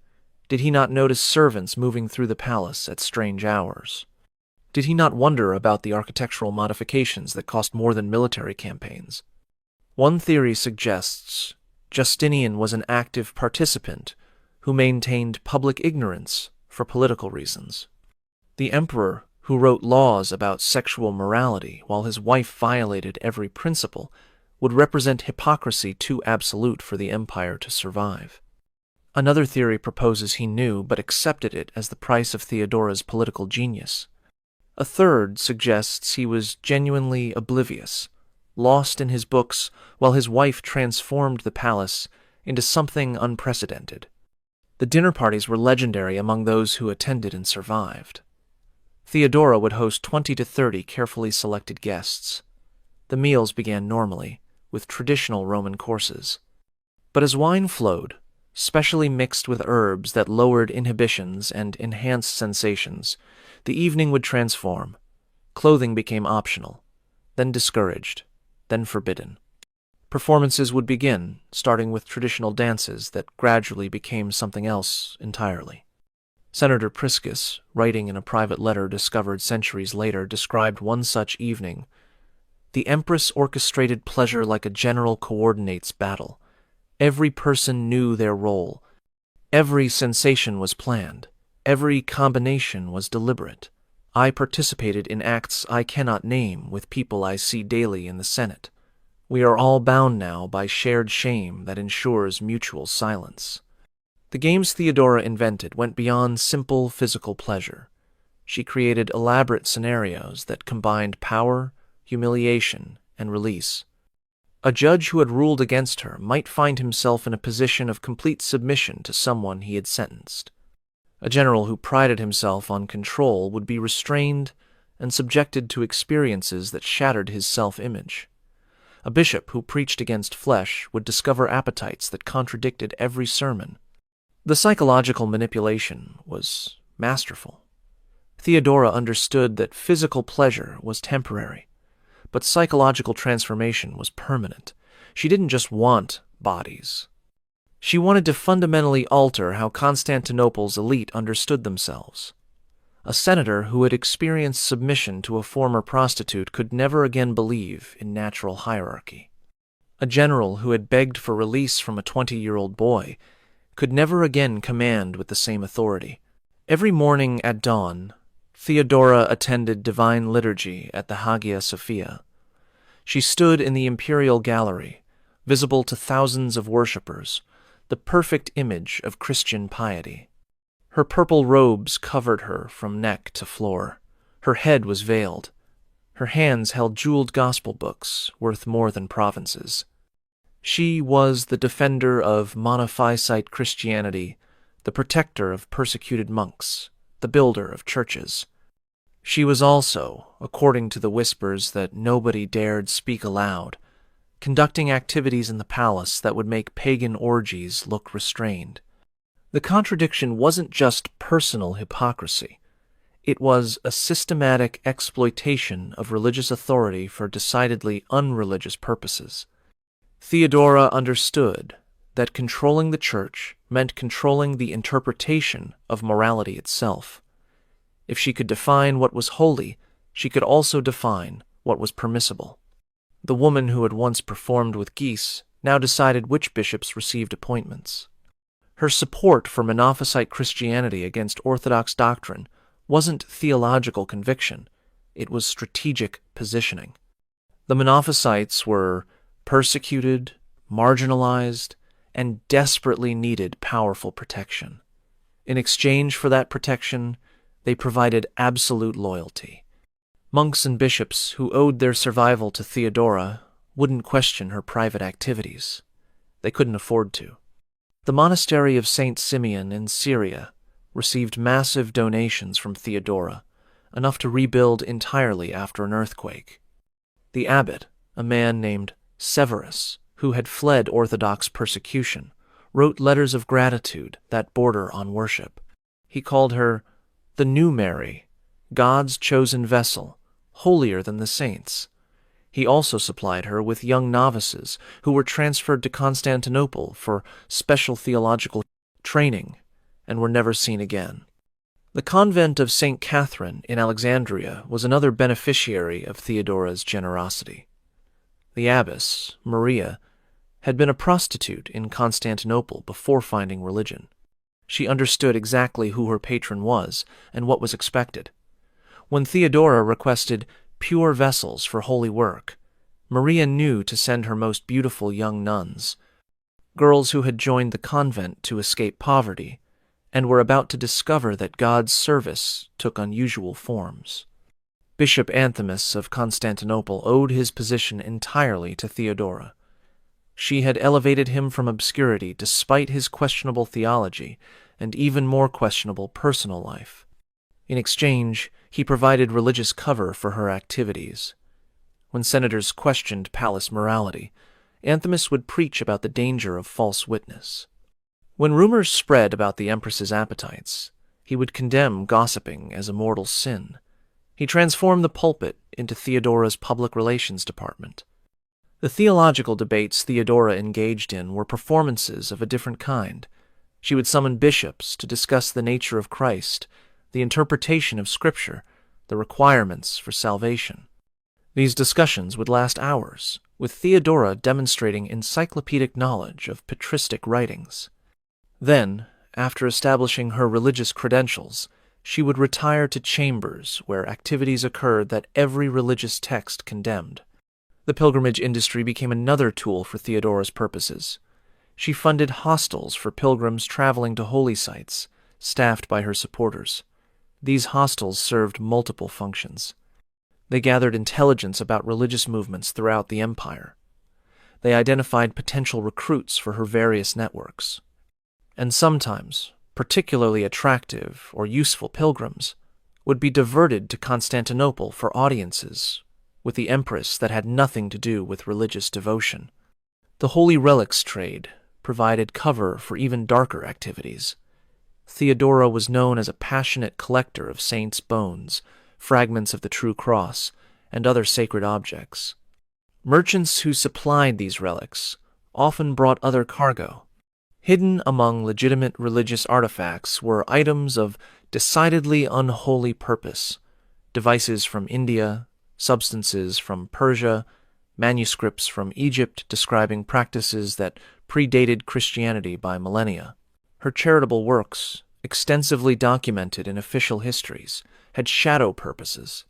Did he not notice servants moving through the palace at strange hours? Did he not wonder about the architectural modifications that cost more than military campaigns? One theory suggests Justinian was an active participant who maintained public ignorance for political reasons. The emperor, who wrote laws about sexual morality while his wife violated every principle, would represent hypocrisy too absolute for the empire to survive. Another theory proposes he knew but accepted it as the price of Theodora's political genius. A third suggests he was genuinely oblivious, lost in his books while his wife transformed the palace into something unprecedented. The dinner parties were legendary among those who attended and survived. Theodora would host 20 to 30 carefully selected guests. The meals began normally, with traditional Roman courses. But as wine flowed, specially mixed with herbs that lowered inhibitions and enhanced sensations, the evening would transform. Clothing became optional, then discouraged, then forbidden. Performances would begin, starting with traditional dances that gradually became something else entirely. Senator Priscus, writing in a private letter discovered centuries later, described one such evening. The Empress orchestrated pleasure like a general coordinates battle. Every person knew their role. Every sensation was planned. Every combination was deliberate. I participated in acts I cannot name with people I see daily in the Senate. We are all bound now by shared shame that ensures mutual silence. The games Theodora invented went beyond simple physical pleasure. She created elaborate scenarios that combined power, humiliation, and release. A judge who had ruled against her might find himself in a position of complete submission to someone he had sentenced. A general who prided himself on control would be restrained and subjected to experiences that shattered his self-image. A bishop who preached against flesh would discover appetites that contradicted every sermon. The psychological manipulation was masterful. Theodora understood that physical pleasure was temporary, but psychological transformation was permanent. She didn't just want bodies. She wanted to fundamentally alter how Constantinople's elite understood themselves. A senator who had experienced submission to a former prostitute could never again believe in natural hierarchy. A general who had begged for release from a 20-year-old boy could never again command with the same authority. Every morning at dawn, Theodora attended divine liturgy at the Hagia Sophia. She stood in the imperial gallery, visible to thousands of worshippers, the perfect image of Christian piety. Her purple robes covered her from neck to floor. Her head was veiled. Her hands held jeweled gospel books worth more than provinces. She was the defender of monophysite Christianity, the protector of persecuted monks, the builder of churches. She was also, according to the whispers that nobody dared speak aloud, conducting activities in the palace that would make pagan orgies look restrained. The contradiction wasn't just personal hypocrisy. It was a systematic exploitation of religious authority for decidedly unreligious purposes. Theodora understood that controlling the church meant controlling the interpretation of morality itself. If she could define what was holy, she could also define what was permissible. The woman who had once performed with geese now decided which bishops received appointments. Her support for Monophysite Christianity against Orthodox doctrine wasn't theological conviction, it was strategic positioning. The Monophysites were persecuted, marginalized, and desperately needed powerful protection. In exchange for that protection, they provided absolute loyalty. Monks and bishops who owed their survival to Theodora wouldn't question her private activities. They couldn't afford to. The monastery of St. Simeon in Syria received massive donations from Theodora, enough to rebuild entirely after an earthquake. The abbot, a man named Severus, who had fled Orthodox persecution, wrote letters of gratitude that border on worship. He called her the new Mary, God's chosen vessel, holier than the saints. He also supplied her with young novices who were transferred to Constantinople for special theological training and were never seen again. The convent of St. Catherine in Alexandria was another beneficiary of Theodora's generosity. The abbess, Maria, had been a prostitute in Constantinople before finding religion. She understood exactly who her patron was and what was expected. When Theodora requested pure vessels for holy work, Maria knew to send her most beautiful young nuns, girls who had joined the convent to escape poverty and were about to discover that God's service took unusual forms. Bishop Anthimus of Constantinople owed his position entirely to Theodora. She had elevated him from obscurity despite his questionable theology and even more questionable personal life. In exchange, he provided religious cover for her activities. When senators questioned palace morality, Anthimus would preach about the danger of false witness. When rumors spread about the Empress's appetites, he would condemn gossiping as a mortal sin. He transformed the pulpit into Theodora's public relations department. The theological debates Theodora engaged in were performances of a different kind. She would summon bishops to discuss the nature of Christ, the interpretation of Scripture, the requirements for salvation. These discussions would last hours, with Theodora demonstrating encyclopedic knowledge of patristic writings. Then, after establishing her religious credentials, she would retire to chambers where activities occurred that every religious text condemned. The pilgrimage industry became another tool for Theodora's purposes. She funded hostels for pilgrims traveling to holy sites, staffed by her supporters. These hostels served multiple functions. They gathered intelligence about religious movements throughout the empire. They identified potential recruits for her various networks. And sometimes, particularly attractive or useful pilgrims would be diverted to Constantinople for audiences with the Empress that had nothing to do with religious devotion. The holy relics trade provided cover for even darker activities. Theodora was known as a passionate collector of saints' bones, fragments of the true cross, and other sacred objects. Merchants who supplied these relics often brought other cargo. Hidden among legitimate religious artifacts were items of decidedly unholy purpose, devices from India, substances from Persia, manuscripts from Egypt describing practices that predated Christianity by millennia. Her charitable works, extensively documented in official histories, had shadow purposes.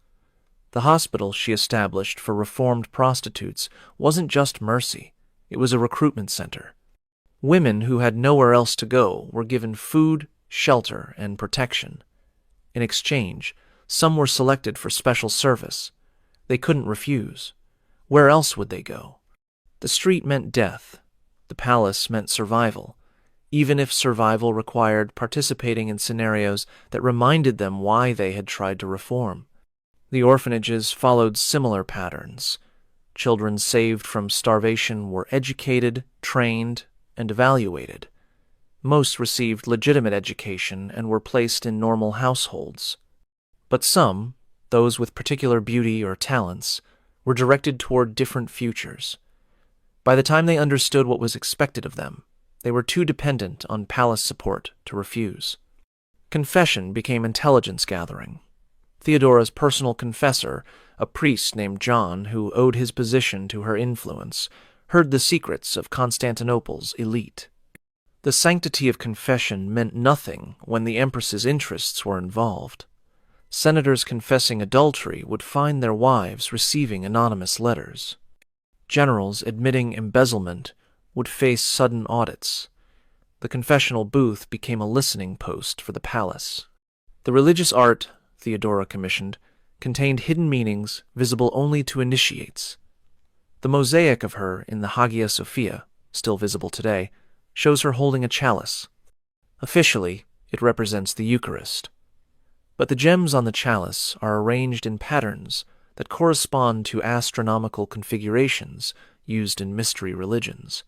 The hospital she established for reformed prostitutes wasn't just mercy, it was a recruitment center. Women who had nowhere else to go were given food, shelter, and protection. In exchange, some were selected for special service. They couldn't refuse. Where else would they go? The street meant death. The palace meant survival, even if survival required participating in scenarios that reminded them why they had tried to reform. The orphanages followed similar patterns. Children saved from starvation were educated, trained, and evaluated. Most received legitimate education and were placed in normal households. But some, those with particular beauty or talents, were directed toward different futures. By the time they understood what was expected of them, They were too dependent on palace support to refuse. Confession became intelligence gathering. Theodora's personal confessor, a priest named John who owed his position to her influence, heard the secrets of Constantinople's elite. The sanctity of confession meant nothing when the Empress's interests were involved. Senators confessing adultery would find their wives receiving anonymous letters. Generals admitting embezzlement would face sudden audits. The confessional booth became a listening post for the palace. The religious art Theodora commissioned contained hidden meanings visible only to initiates. The mosaic of her in the Hagia Sophia, still visible today, shows her holding a chalice. Officially, it represents the Eucharist. But the gems on the chalice are arranged in patterns that correspond to astronomical configurations used in mystery religions.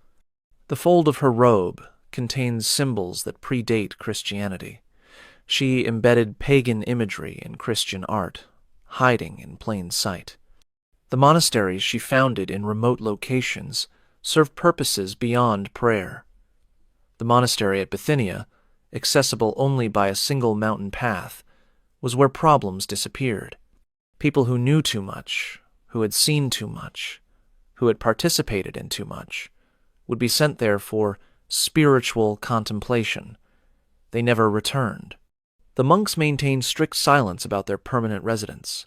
The fold of her robe contains symbols that predate Christianity. She embedded pagan imagery in Christian art, hiding in plain sight. The monasteries she founded in remote locations served purposes beyond prayer. The monastery at Bithynia, accessible only by a single mountain path, was where problems disappeared. People who knew too much, who had seen too much, who had participated in too much, would be sent there for spiritual contemplation. They never returned. The monks maintained strict silence about their permanent residence.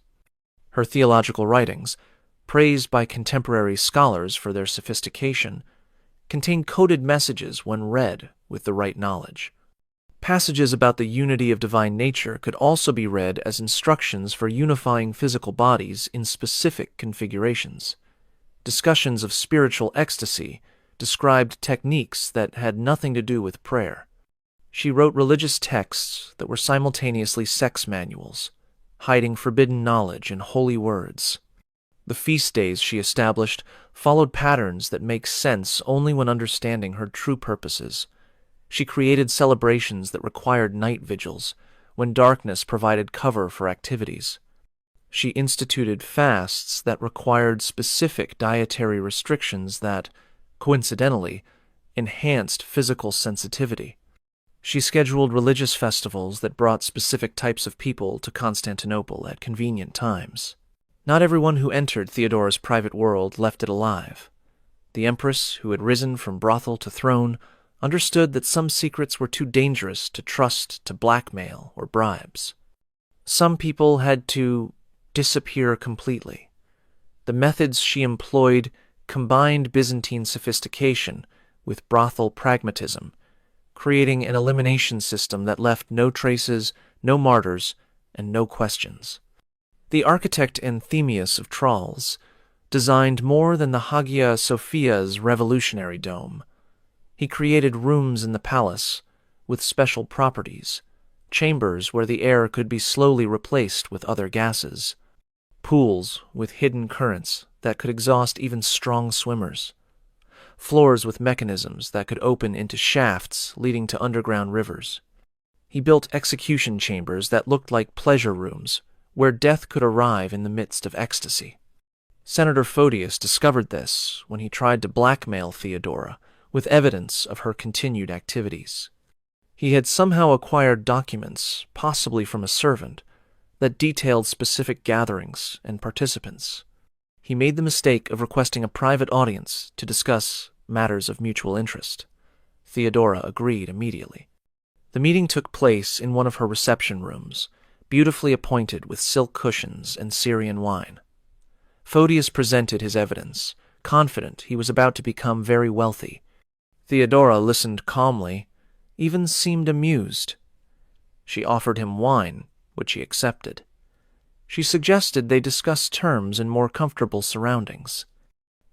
Her theological writings, praised by contemporary scholars for their sophistication, contained coded messages when read with the right knowledge. Passages about the unity of divine nature could also be read as instructions for unifying physical bodies in specific configurations. Discussions of spiritual ecstasy described techniques that had nothing to do with prayer. She wrote religious texts that were simultaneously sex manuals, hiding forbidden knowledge in holy words. The feast days she established followed patterns that make sense only when understanding her true purposes. She created celebrations that required night vigils, when darkness provided cover for activities. She instituted fasts that required specific dietary restrictions that, coincidentally, enhanced physical sensitivity. She scheduled religious festivals that brought specific types of people to Constantinople at convenient times. Not everyone who entered Theodora's private world left it alive. The Empress, who had risen from brothel to throne, understood that some secrets were too dangerous to trust to blackmail or bribes. Some people had to disappear completely. The methods she employed combined Byzantine sophistication with brothel pragmatism, creating an elimination system that left no traces, no martyrs, and no questions. The architect Anthemius of Tralles designed more than the Hagia Sophia's revolutionary dome. He created rooms in the palace with special properties, chambers where the air could be slowly replaced with other gases, pools with hidden currents that could exhaust even strong swimmers, floors with mechanisms that could open into shafts leading to underground rivers. He built execution chambers that looked like pleasure rooms, where death could arrive in the midst of ecstasy. Senator Photius discovered this when he tried to blackmail Theodora with evidence of her continued activities. He had somehow acquired documents, possibly from a servant, that detailed specific gatherings and participants. He made the mistake of requesting a private audience to discuss matters of mutual interest. Theodora agreed immediately. The meeting took place in one of her reception rooms, beautifully appointed with silk cushions and Syrian wine. Photius presented his evidence, confident he was about to become very wealthy. Theodora listened calmly, even seemed amused. She offered him wine, which he accepted. She suggested they discuss terms in more comfortable surroundings.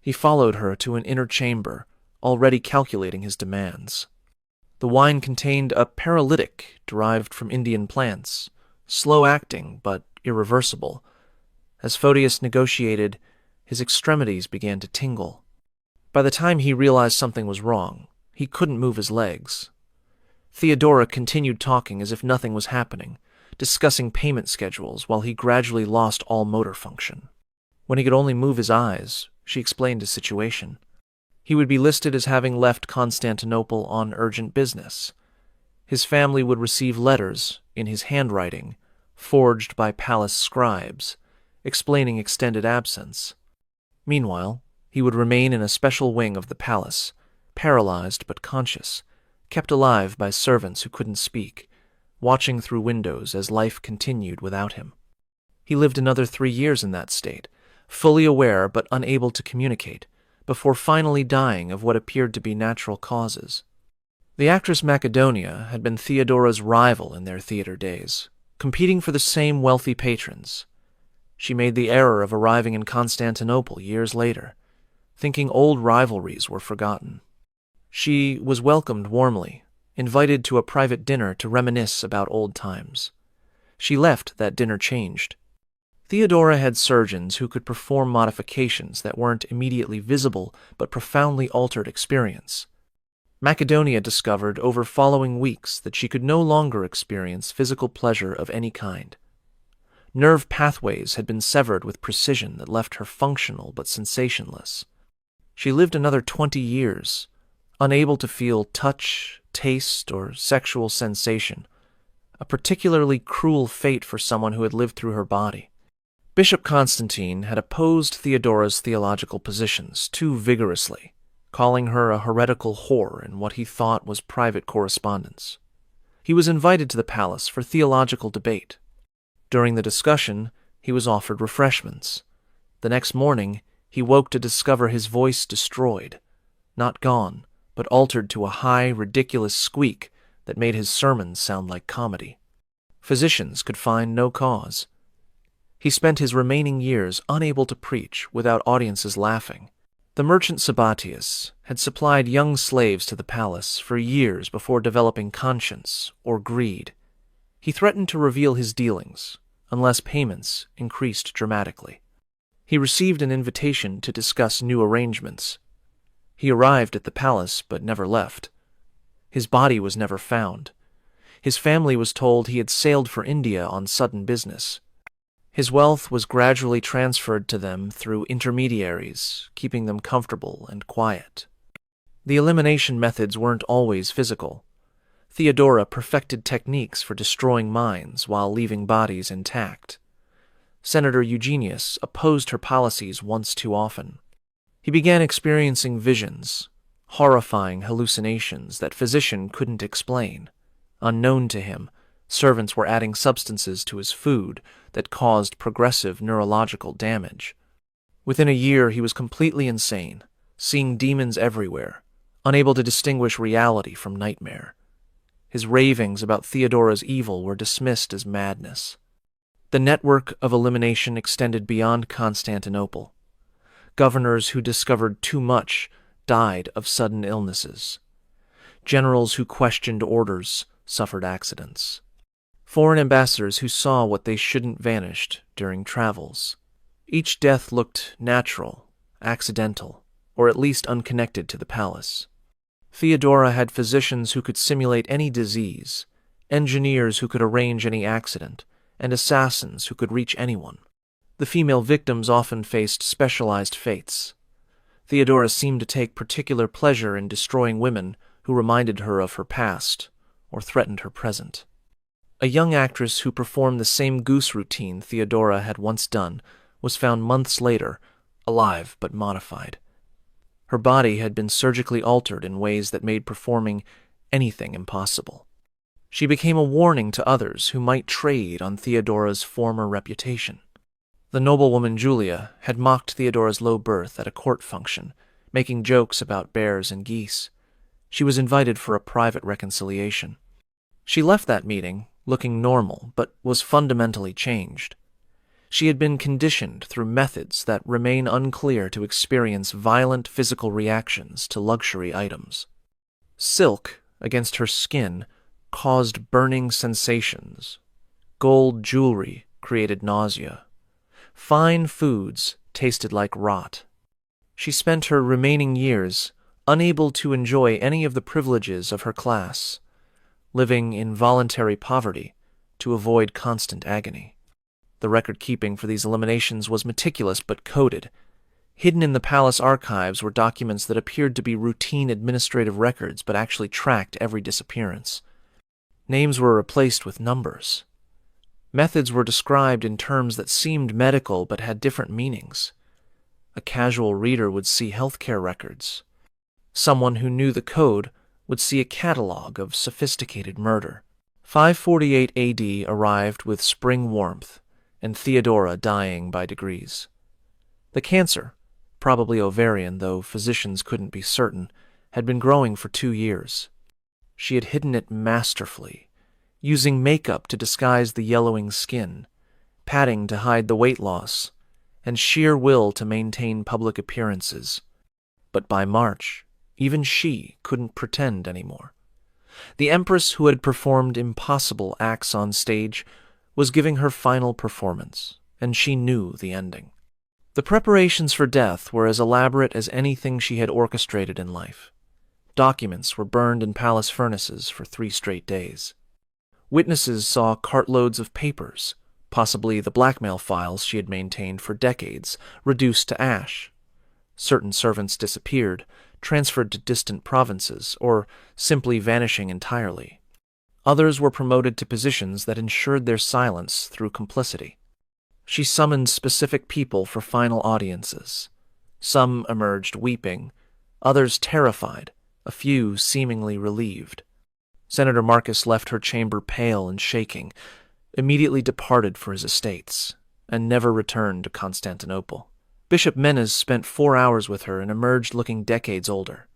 He followed her to an inner chamber, already calculating his demands. The wine contained a paralytic derived from Indian plants, slow-acting but irreversible. As Photius negotiated, his extremities began to tingle. By the time he realized something was wrong, he couldn't move his legs. Theodora continued talking as if nothing was happening, discussing payment schedules while he gradually lost all motor function. When he could only move his eyes, she explained his situation. He would be listed as having left Constantinople on urgent business. His family would receive letters, in his handwriting, forged by palace scribes, explaining extended absence. Meanwhile, he would remain in a special wing of the palace, paralyzed but conscious, kept alive by servants who couldn't speak, watching through windows as life continued without him. He lived another 3 years in that state, fully aware but unable to communicate, before finally dying of what appeared to be natural causes. The actress Macedonia had been Theodora's rival in their theater days, competing for the same wealthy patrons. She made the error of arriving in Constantinople years later, thinking old rivalries were forgotten. She was welcomed warmly, invited to a private dinner to reminisce about old times. She left that dinner changed. Theodora had surgeons who could perform modifications that weren't immediately visible but profoundly altered experience. Macedonia discovered over following weeks that she could no longer experience physical pleasure of any kind. Nerve pathways had been severed with precision that left her functional but sensationless. She lived another 20 years, unable to feel touch, taste, or sexual sensation, a particularly cruel fate for someone who had lived through her body. Bishop Constantine had opposed Theodora's theological positions too vigorously, calling her a heretical whore in what he thought was private correspondence. He was invited to the palace for theological debate. During the discussion, he was offered refreshments. The next morning, he woke to discover his voice destroyed, not gone, but altered to a high, ridiculous squeak that made his sermons sound like comedy. Physicians could find no cause. He spent his remaining years unable to preach without audiences laughing. The merchant Sabbatius had supplied young slaves to the palace for years before developing conscience or greed. He threatened to reveal his dealings unless payments increased dramatically. He received an invitation to discuss new arrangements. He arrived at the palace but never left. His body was never found. His family was told he had sailed for India on sudden business. His wealth was gradually transferred to them through intermediaries, keeping them comfortable and quiet. The elimination methods weren't always physical. Theodora perfected techniques for destroying minds while leaving bodies intact. Senator Eugenius opposed her policies once too often. He began experiencing visions, horrifying hallucinations that physicians couldn't explain. Unknown to him, servants were adding substances to his food that caused progressive neurological damage. Within a year, he was completely insane, seeing demons everywhere, unable to distinguish reality from nightmare. His ravings about Theodora's evil were dismissed as madness. The network of elimination extended beyond Constantinople. Governors who discovered too much died of sudden illnesses. Generals who questioned orders suffered accidents. Foreign ambassadors who saw what they shouldn't vanished during travels. Each death looked natural, accidental, or at least unconnected to the palace. Theodora had physicians who could simulate any disease, engineers who could arrange any accident, and assassins who could reach anyone. The female victims often faced specialized fates. Theodora seemed to take particular pleasure in destroying women who reminded her of her past or threatened her present. A young actress who performed the same goose routine Theodora had once done was found months later, alive but modified. Her body had been surgically altered in ways that made performing anything impossible. She became a warning to others who might trade on Theodora's former reputation. The noblewoman Julia had mocked Theodora's low birth at a court function, making jokes about bears and geese. She was invited for a private reconciliation. She left that meeting looking normal, but was fundamentally changed. She had been conditioned through methods that remain unclear to experience violent physical reactions to luxury items. Silk against her skin caused burning sensations. Gold jewelry created nausea. Fine foods tasted like rot. She spent her remaining years unable to enjoy any of the privileges of her class, living in voluntary poverty to avoid constant agony. The record-keeping for these eliminations was meticulous but coded. Hidden in the palace archives were documents that appeared to be routine administrative records but actually tracked every disappearance. Names were replaced with numbers. Methods were described in terms that seemed medical but had different meanings. A casual reader would see healthcare records. Someone who knew the code would see a catalog of sophisticated murder. 548 AD arrived with spring warmth, and Theodora dying by degrees. The cancer, probably ovarian though physicians couldn't be certain, had been growing for 2 years. She had hidden it masterfully, using makeup to disguise the yellowing skin, padding to hide the weight loss, and sheer will to maintain public appearances. But by March, even she couldn't pretend anymore. The Empress, who had performed impossible acts on stage, was giving her final performance, and she knew the ending. The preparations for death were as elaborate as anything she had orchestrated in life. Documents were burned in palace furnaces for 3 straight days. Witnesses saw cartloads of papers, possibly the blackmail files she had maintained for decades, reduced to ash. Certain servants disappeared, transferred to distant provinces, or simply vanishing entirely. Others were promoted to positions that ensured their silence through complicity. She summoned specific people for final audiences. Some emerged weeping, others terrified, a few seemingly relieved. Senator Marcus left her chamber pale and shaking, immediately departed for his estates, and never returned to Constantinople. Bishop Menes spent 4 hours with her and emerged looking decades older.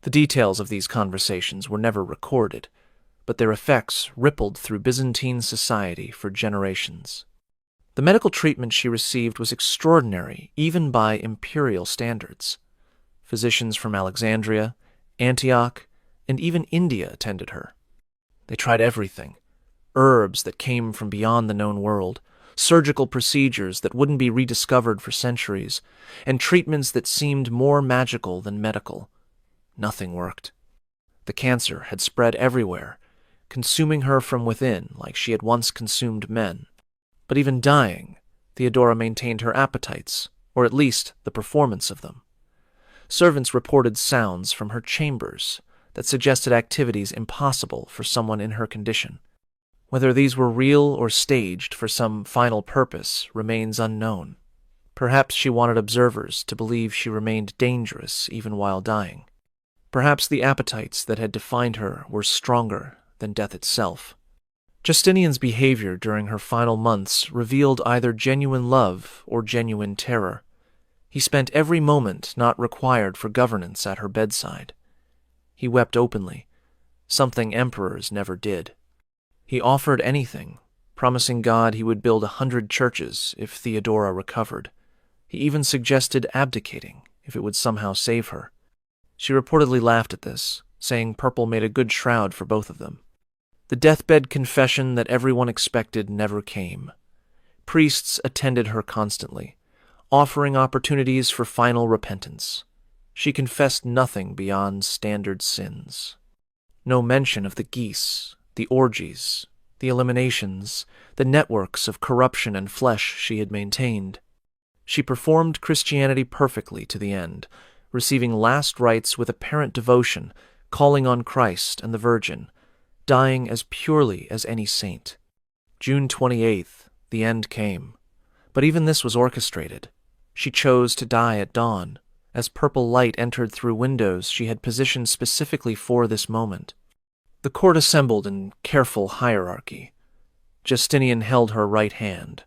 The details of these conversations were never recorded, but their effects rippled through Byzantine society for generations. The medical treatment she received was extraordinary, even by imperial standards. Physicians from Alexandria, Antioch, and even India attended her. They tried everything: herbs that came from beyond the known world, surgical procedures that wouldn't be rediscovered for centuries, and treatments that seemed more magical than medical. Nothing worked. The cancer had spread everywhere, consuming her from within like she had once consumed men. But even dying, Theodora maintained her appetites, or at least the performance of them. Servants reported sounds from her chambers that suggested activities impossible for someone in her condition. Whether these were real or staged for some final purpose remains unknown. Perhaps she wanted observers to believe she remained dangerous even while dying. Perhaps the appetites that had defined her were stronger than death itself. Justinian's behavior during her final months revealed either genuine love or genuine terror. He spent every moment not required for governance at her bedside. He wept openly, something emperors never did. He offered anything, promising God he would build 100 churches if Theodora recovered. He even suggested abdicating if it would somehow save her. She reportedly laughed at this, saying purple made a good shroud for both of them. The deathbed confession that everyone expected never came. Priests attended her constantly, offering opportunities for final repentance. She confessed nothing beyond standard sins. No mention of the geese, the orgies, the eliminations, the networks of corruption and flesh she had maintained. She performed Christianity perfectly to the end, receiving last rites with apparent devotion, calling on Christ and the Virgin, dying as purely as any saint. June 28th, the end came. But even this was orchestrated. She chose to die at dawn, as purple light entered through windows she had positioned specifically for this moment. The court assembled in careful hierarchy. Justinian held her right hand.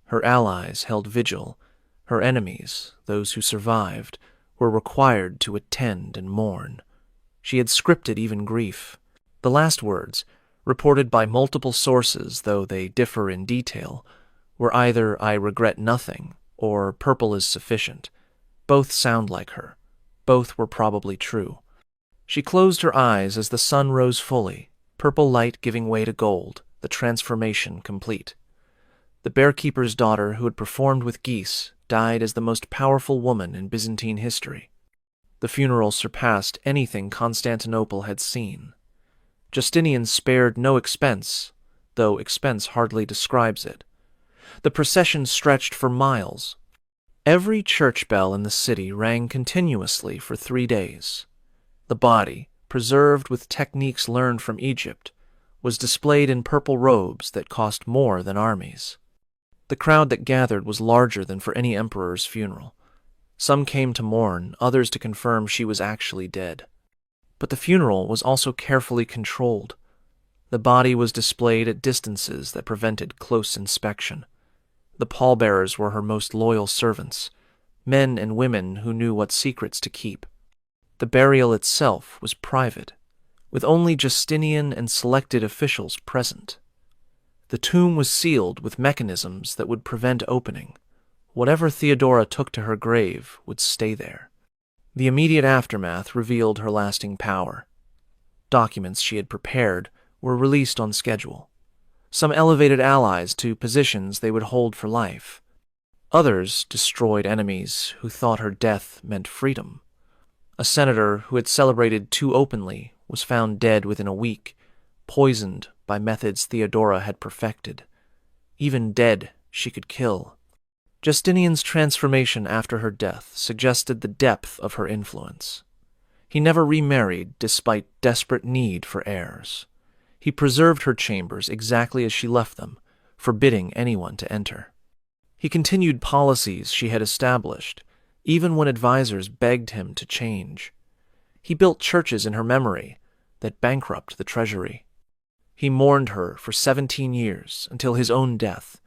Her allies held vigil. Her enemies, those who survived, were required to attend and mourn. She had scripted even grief. The last words, reported by multiple sources though they differ in detail, were either "I regret nothing" or "purple is sufficient." Both sound like her. Both were probably true. She closed her eyes as the sun rose fully, purple light giving way to gold, the transformation complete. The bearkeeper's daughter who had performed with geese died as the most powerful woman in Byzantine history. The funeral surpassed anything Constantinople had seen. Justinian spared no expense, though expense hardly describes it. The procession stretched for miles. Every church bell in the city rang continuously for 3 days. The body, preserved with techniques learned from Egypt, was displayed in purple robes that cost more than armies. The crowd that gathered was larger than for any emperor's funeral. Some came to mourn, others to confirm she was actually dead. But the funeral was also carefully controlled. The body was displayed at distances that prevented close inspection. The pallbearers were her most loyal servants, men and women who knew what secrets to keep. The burial itself was private, with only Justinian and selected officials present. The tomb was sealed with mechanisms that would prevent opening. Whatever Theodora took to her grave would stay there. The immediate aftermath revealed her lasting power. Documents she had prepared were released on schedule. Some elevated allies to positions they would hold for life. Others destroyed enemies who thought her death meant freedom. A senator who had celebrated too openly was found dead within a week, poisoned by methods Theodora had perfected. Even dead, she could kill. Justinian's transformation after her death suggested the depth of her influence. He never remarried despite desperate need for heirs. He preserved her chambers exactly as she left them, forbidding anyone to enter. He continued policies she had established, even when advisors begged him to change. He built churches in her memory that bankrupted the treasury. He mourned her for 17 years until his own death,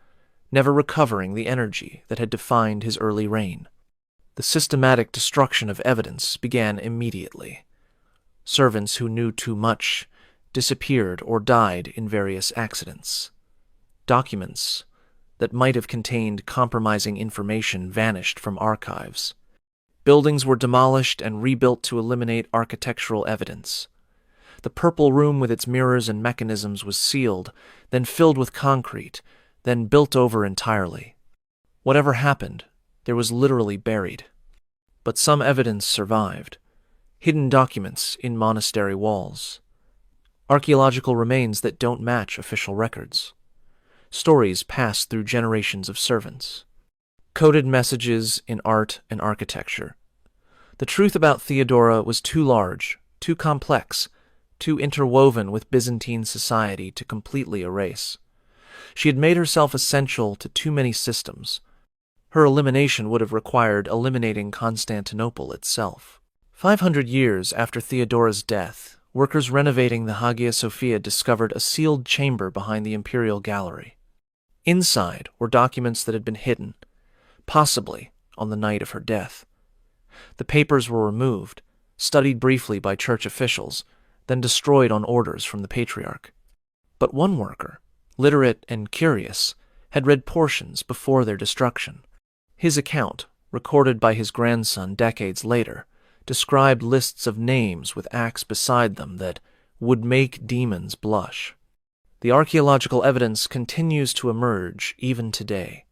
never recovering the energy that had defined his early reign. The systematic destruction of evidence began immediately. Servants who knew too much disappeared or died in various accidents. Documents that might have contained compromising information vanished from archives. Buildings were demolished and rebuilt to eliminate architectural evidence. The purple room with its mirrors and mechanisms was sealed, then filled with concrete, then built over entirely. Whatever happened, there was literally buried. But some evidence survived. Hidden documents in monastery walls. Archaeological remains that don't match official records. Stories passed through generations of servants. Coded messages in art and architecture. The truth about Theodora was too large, too complex, too interwoven with Byzantine society to completely erase. She had made herself essential to too many systems. Her elimination would have required eliminating Constantinople itself. 500 years after Theodora's death, workers renovating the Hagia Sophia discovered a sealed chamber behind the imperial gallery. Inside were documents that had been hidden, possibly on the night of her death. The papers were removed, studied briefly by church officials, then destroyed on orders from the patriarch. But one worker, literate and curious, had read portions before their destruction. His account, recorded by his grandson decades later, described lists of names with acts beside them that would make demons blush. The archaeological evidence continues to emerge even today.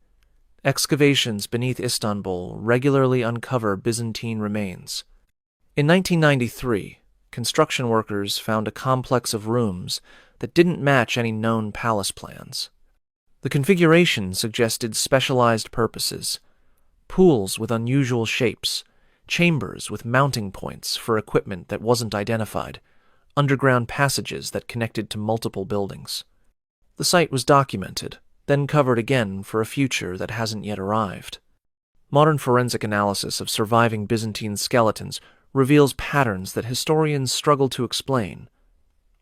Excavations beneath Istanbul regularly uncover Byzantine remains. In 1993, construction workers found a complex of rooms that didn't match any known palace plans. The configuration suggested specialized purposes: pools with unusual shapes, chambers with mounting points for equipment that wasn't identified, underground passages that connected to multiple buildings. The site was documented, then covered again for a future that hasn't yet arrived. Modern forensic analysis of surviving Byzantine skeletons reveals patterns that historians struggle to explain.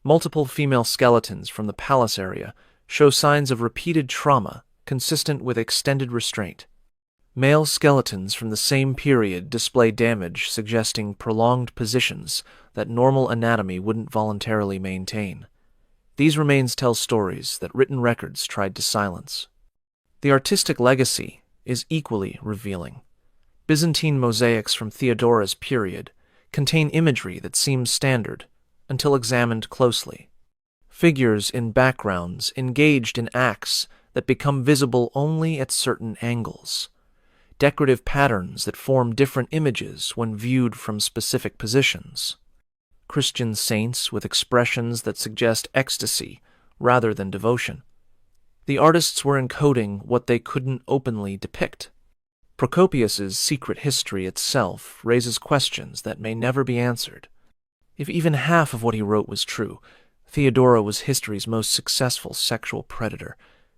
Multiple female skeletons from the palace area show signs of repeated trauma consistent with extended restraint. Male skeletons from the same period display damage suggesting prolonged positions that normal anatomy wouldn't voluntarily maintain. These remains tell stories that written records tried to silence. The artistic legacy is equally revealing. Byzantine mosaics from Theodora's period contain imagery that seems standard until examined closely. Figures in backgrounds engaged in acts that become visible only at certain angles. Decorative patterns that form different images when viewed from specific positions. Christian saints with expressions that suggest ecstasy rather than devotion. The artists were encoding what they couldn't openly depict. Procopius's secret history itself raises questions that may never be answered. If even half of what he wrote was true, Theodora was history's most successful sexual predator,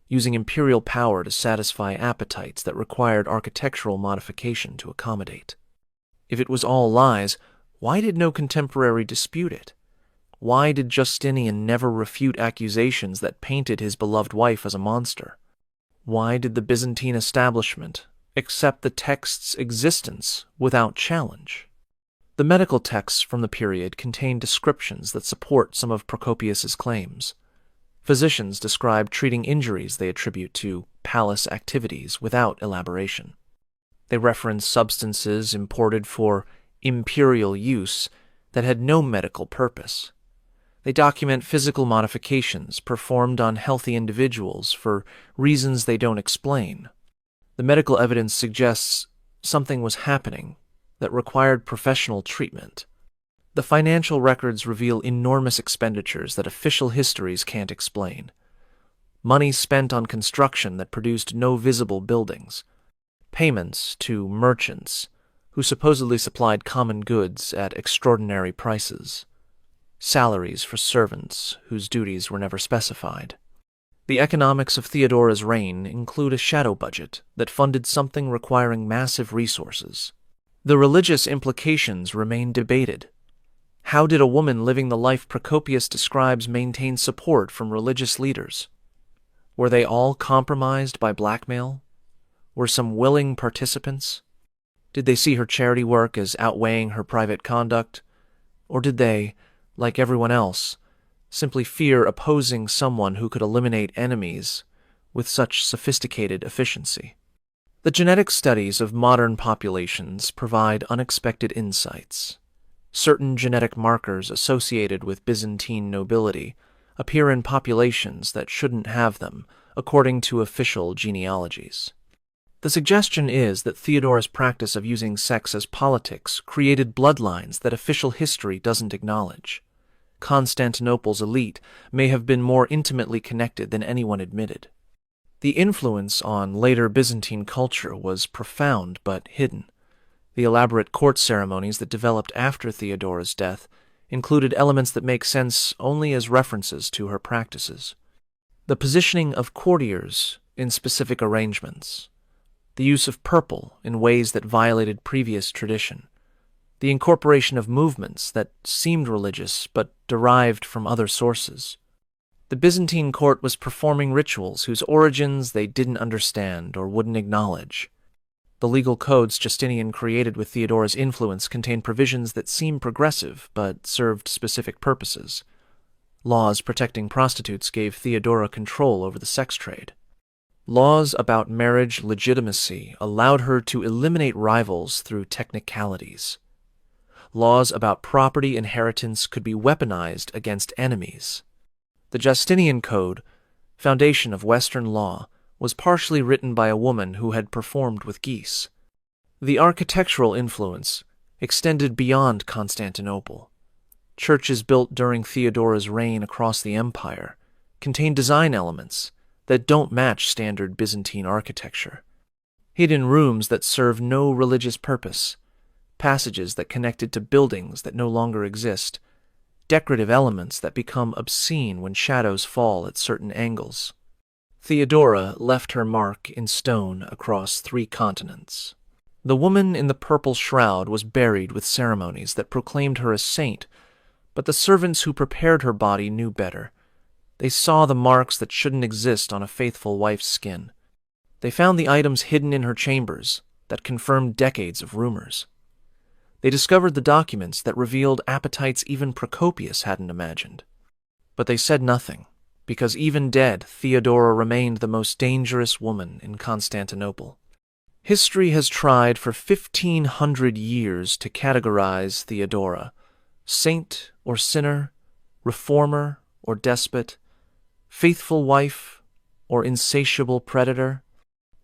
using imperial power to satisfy appetites that required architectural modification to accommodate. If it was all lies, why did no contemporary dispute it? Why did Justinian never refute accusations that painted his beloved wife as a monster? Why did the Byzantine establishment accept the text's existence without challenge? The medical texts from the period contain descriptions that support some of Procopius's claims. Physicians describe treating injuries they attribute to palace activities without elaboration. They reference substances imported for imperial use that had no medical purpose. They document physical modifications performed on healthy individuals for reasons they don't explain. The medical evidence suggests something was happening that required professional treatment. The financial records reveal enormous expenditures that official histories can't explain. Money spent on construction that produced no visible buildings. Payments to merchants who supposedly supplied common goods at extraordinary prices. Salaries for servants whose duties were never specified. The economics of Theodora's reign include a shadow budget that funded something requiring massive resources. The religious implications remain debated. How did a woman living the life Procopius describes maintain support from religious leaders? Were they all compromised by blackmail? Were some willing participants? Did they see her charity work as outweighing her private conduct? Or did they, like everyone else, simply fear opposing someone who could eliminate enemies with such sophisticated efficiency? The genetic studies of modern populations provide unexpected insights. Certain genetic markers associated with Byzantine nobility appear in populations that shouldn't have them, according to official genealogies. The suggestion is that Theodora's practice of using sex as politics created bloodlines that official history doesn't acknowledge. Constantinople's elite may have been more intimately connected than anyone admitted. The influence on later Byzantine culture was profound but hidden. The elaborate court ceremonies that developed after Theodora's death included elements that make sense only as references to her practices. The positioning of courtiers in specific arrangements, the use of purple in ways that violated previous tradition, the incorporation of movements that seemed religious but derived from other sources. The Byzantine court was performing rituals whose origins they didn't understand or wouldn't acknowledge. The legal codes Justinian created with Theodora's influence contained provisions that seemed progressive but served specific purposes. Laws protecting prostitutes gave Theodora control over the sex trade. Laws about marriage legitimacy allowed her to eliminate rivals through technicalities. Laws about property inheritance could be weaponized against enemies. The Justinian Code, foundation of Western law, was partially written by a woman who had performed with geese. The architectural influence extended beyond Constantinople. Churches built during Theodora's reign across the empire contained design elements that don't match standard Byzantine architecture. Hidden rooms that serve no religious purpose, passages that connected to buildings that no longer exist, decorative elements that become obscene when shadows fall at certain angles. Theodora left her mark in stone across 3 continents. The woman in the purple shroud was buried with ceremonies that proclaimed her a saint, but the servants who prepared her body knew better. They saw the marks that shouldn't exist on a faithful wife's skin. They found the items hidden in her chambers that confirmed decades of rumors. They discovered the documents that revealed appetites even Procopius hadn't imagined. But they said nothing, because even dead, Theodora remained the most dangerous woman in Constantinople. History has tried for 1,500 years to categorize Theodora, saint or sinner, reformer or despot, faithful wife or insatiable predator.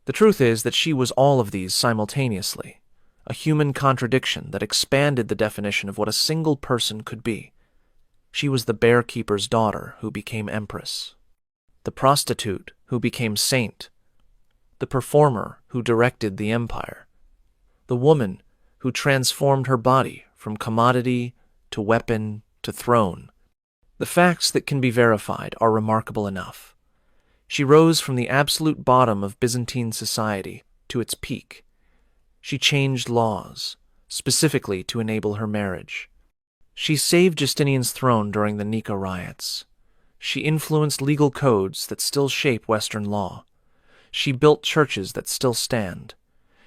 The truth is that she was all of these simultaneously, a human contradiction that expanded the definition of what a single person could be. She was the bear-keeper's daughter who became empress, the prostitute who became saint, the performer who directed the empire, the woman who transformed her body from commodity to weapon to throne. The facts that can be verified are remarkable enough. She rose from the absolute bottom of Byzantine society to its peak. She changed laws, specifically to enable her marriage. She saved Justinian's throne during the Nika riots. She influenced legal codes that still shape Western law. She built churches that still stand.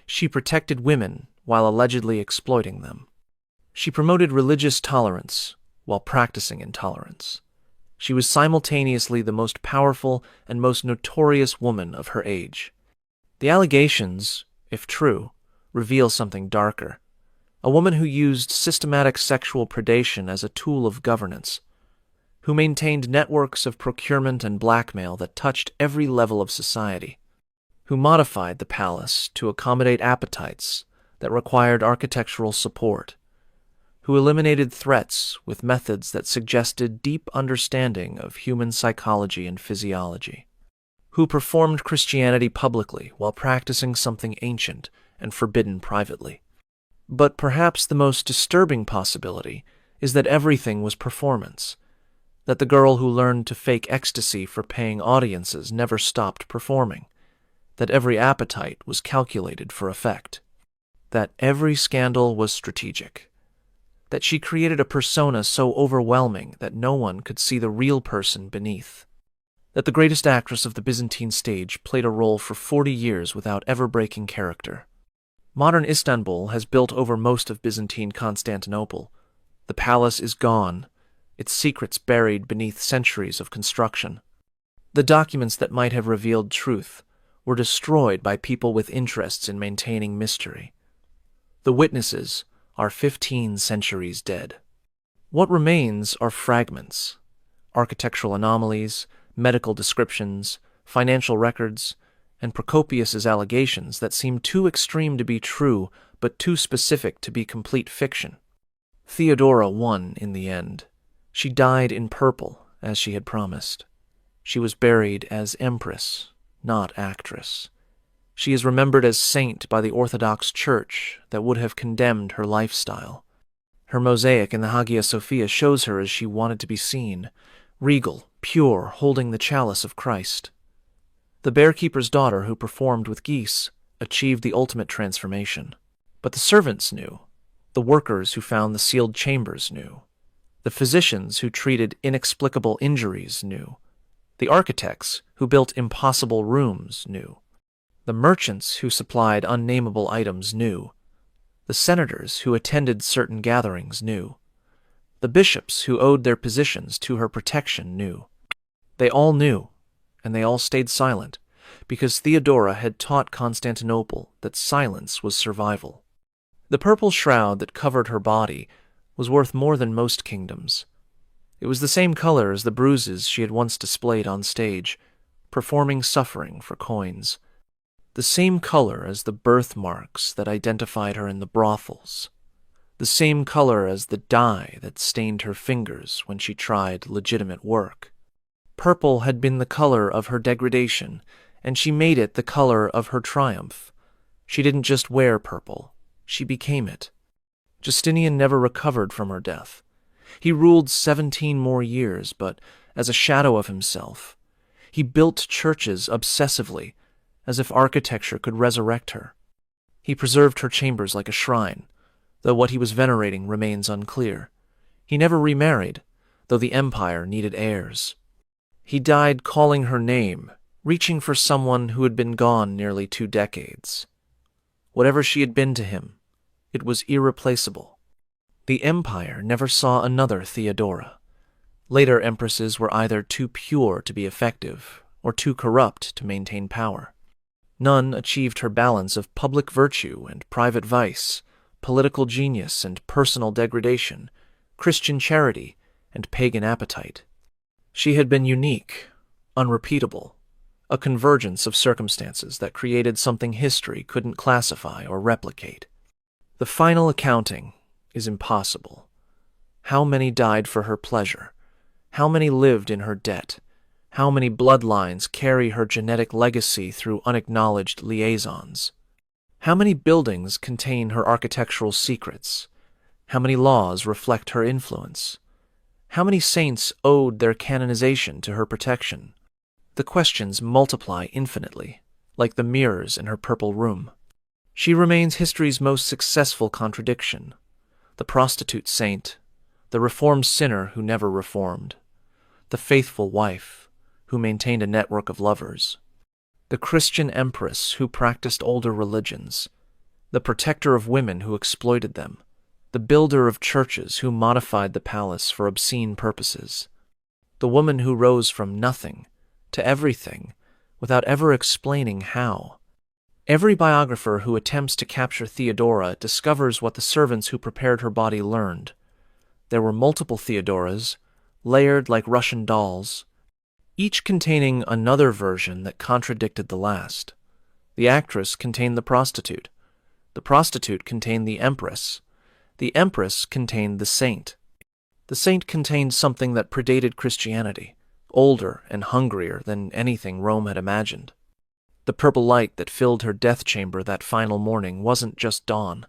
She protected women while allegedly exploiting them. She promoted religious tolerance while practicing intolerance. She was simultaneously the most powerful and most notorious woman of her age. The allegations, if true, reveal something darker. A woman who used systematic sexual predation as a tool of governance, who maintained networks of procurement and blackmail that touched every level of society, who modified the palace to accommodate appetites that required architectural support, who eliminated threats with methods that suggested deep understanding of human psychology and physiology, who performed Christianity publicly while practicing something ancient and forbidden privately. But perhaps the most disturbing possibility is that everything was performance, that the girl who learned to fake ecstasy for paying audiences never stopped performing, that every appetite was calculated for effect, that every scandal was strategic, that she created a persona so overwhelming that no one could see the real person beneath, that the greatest actress of the Byzantine stage played a role for 40 years without ever breaking character. Modern Istanbul has built over most of Byzantine Constantinople. The palace is gone, its secrets buried beneath centuries of construction. The documents that might have revealed truth were destroyed by people with interests in maintaining mystery. The witnesses are 15 centuries dead. What remains are fragments, architectural anomalies, medical descriptions, financial records, and Procopius's allegations that seem too extreme to be true but too specific to be complete fiction. Theodora won in the end. She died in purple, as she had promised. She was buried as Empress, not actress. She is remembered as saint by the Orthodox Church that would have condemned her lifestyle. Her mosaic in the Hagia Sophia shows her as she wanted to be seen, regal, pure, holding the chalice of Christ. The bearkeeper's daughter who performed with geese achieved the ultimate transformation. But the servants knew. The workers who found the sealed chambers knew. The physicians who treated inexplicable injuries knew. The architects who built impossible rooms knew. The merchants who supplied unnameable items knew. The senators who attended certain gatherings knew. The bishops who owed their positions to her protection knew. They all knew, and they all stayed silent, because Theodora had taught Constantinople that silence was survival. The purple shroud that covered her body was worth more than most kingdoms. It was the same color as the bruises she had once displayed on stage, performing suffering for coins. The same color as the birthmarks that identified her in the brothels. The same color as the dye that stained her fingers when she tried legitimate work. Purple had been the color of her degradation, and she made it the color of her triumph. She didn't just wear purple, she became it. Justinian never recovered from her death. He ruled 17 more years, but as a shadow of himself. He built churches obsessively, as if architecture could resurrect her. He preserved her chambers like a shrine, though what he was venerating remains unclear. He never remarried, though the empire needed heirs. He died calling her name, reaching for someone who had been gone nearly 2 decades. Whatever she had been to him, it was irreplaceable. The empire never saw another Theodora. Later empresses were either too pure to be effective, or too corrupt to maintain power. None achieved her balance of public virtue and private vice, political genius and personal degradation, Christian charity and pagan appetite. She had been unique, unrepeatable, a convergence of circumstances that created something history couldn't classify or replicate. The final accounting is impossible. How many died for her pleasure? How many lived in her debt? How many bloodlines carry her genetic legacy through unacknowledged liaisons? How many buildings contain her architectural secrets? How many laws reflect her influence? How many saints owed their canonization to her protection? The questions multiply infinitely, like the mirrors in her purple room. She remains history's most successful contradiction: the prostitute saint, the reformed sinner who never reformed, the faithful wife who maintained a network of lovers, the Christian empress who practiced older religions, the protector of women who exploited them, the builder of churches who modified the palace for obscene purposes, the woman who rose from nothing to everything without ever explaining how. Every biographer who attempts to capture Theodora discovers what the servants who prepared her body learned. There were multiple Theodoras, layered like Russian dolls, each containing another version that contradicted the last. The actress contained the prostitute contained the empress contained the saint. The saint contained something that predated Christianity, older and hungrier than anything Rome had imagined. The purple light that filled her death chamber that final morning wasn't just dawn.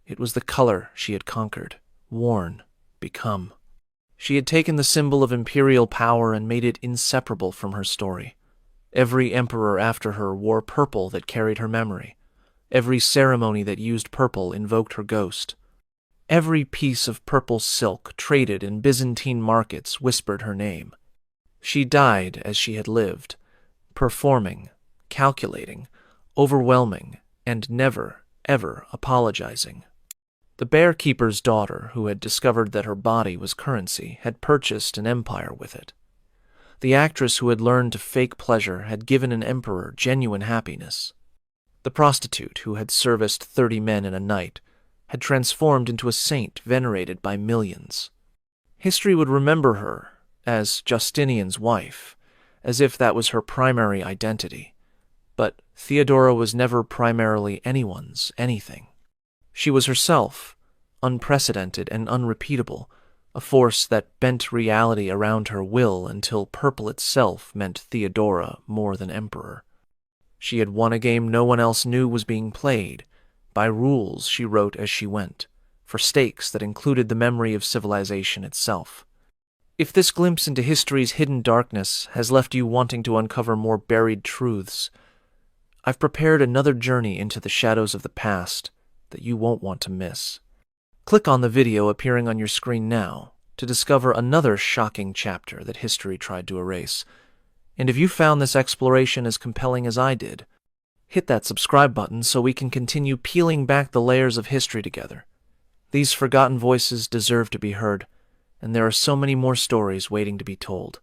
It was the color she had conquered, worn, become. She had taken the symbol of imperial power and made it inseparable from her story. Every emperor after her wore purple that carried her memory. Every ceremony that used purple invoked her ghost. Every piece of purple silk traded in Byzantine markets whispered her name. She died as she had lived, performing, calculating, overwhelming, and never, ever apologizing. The bear-keeper's daughter, who had discovered that her body was currency, had purchased an empire with it. The actress who had learned to fake pleasure had given an emperor genuine happiness. The prostitute who had serviced 30 men in a night had transformed into a saint venerated by millions. History would remember her as Justinian's wife, as if that was her primary identity. But Theodora was never primarily anyone's anything. She was herself, unprecedented and unrepeatable, a force that bent reality around her will until purple itself meant Theodora more than emperor. She had won a game no one else knew was being played, by rules she wrote as she went, for stakes that included the memory of civilization itself. If this glimpse into history's hidden darkness has left you wanting to uncover more buried truths, I've prepared another journey into the shadows of the past that you won't want to miss. Click on the video appearing on your screen now to discover another shocking chapter that history tried to erase. And if you found this exploration as compelling as I did, hit that subscribe button so we can continue peeling back the layers of history together. These forgotten voices deserve to be heard, and there are so many more stories waiting to be told.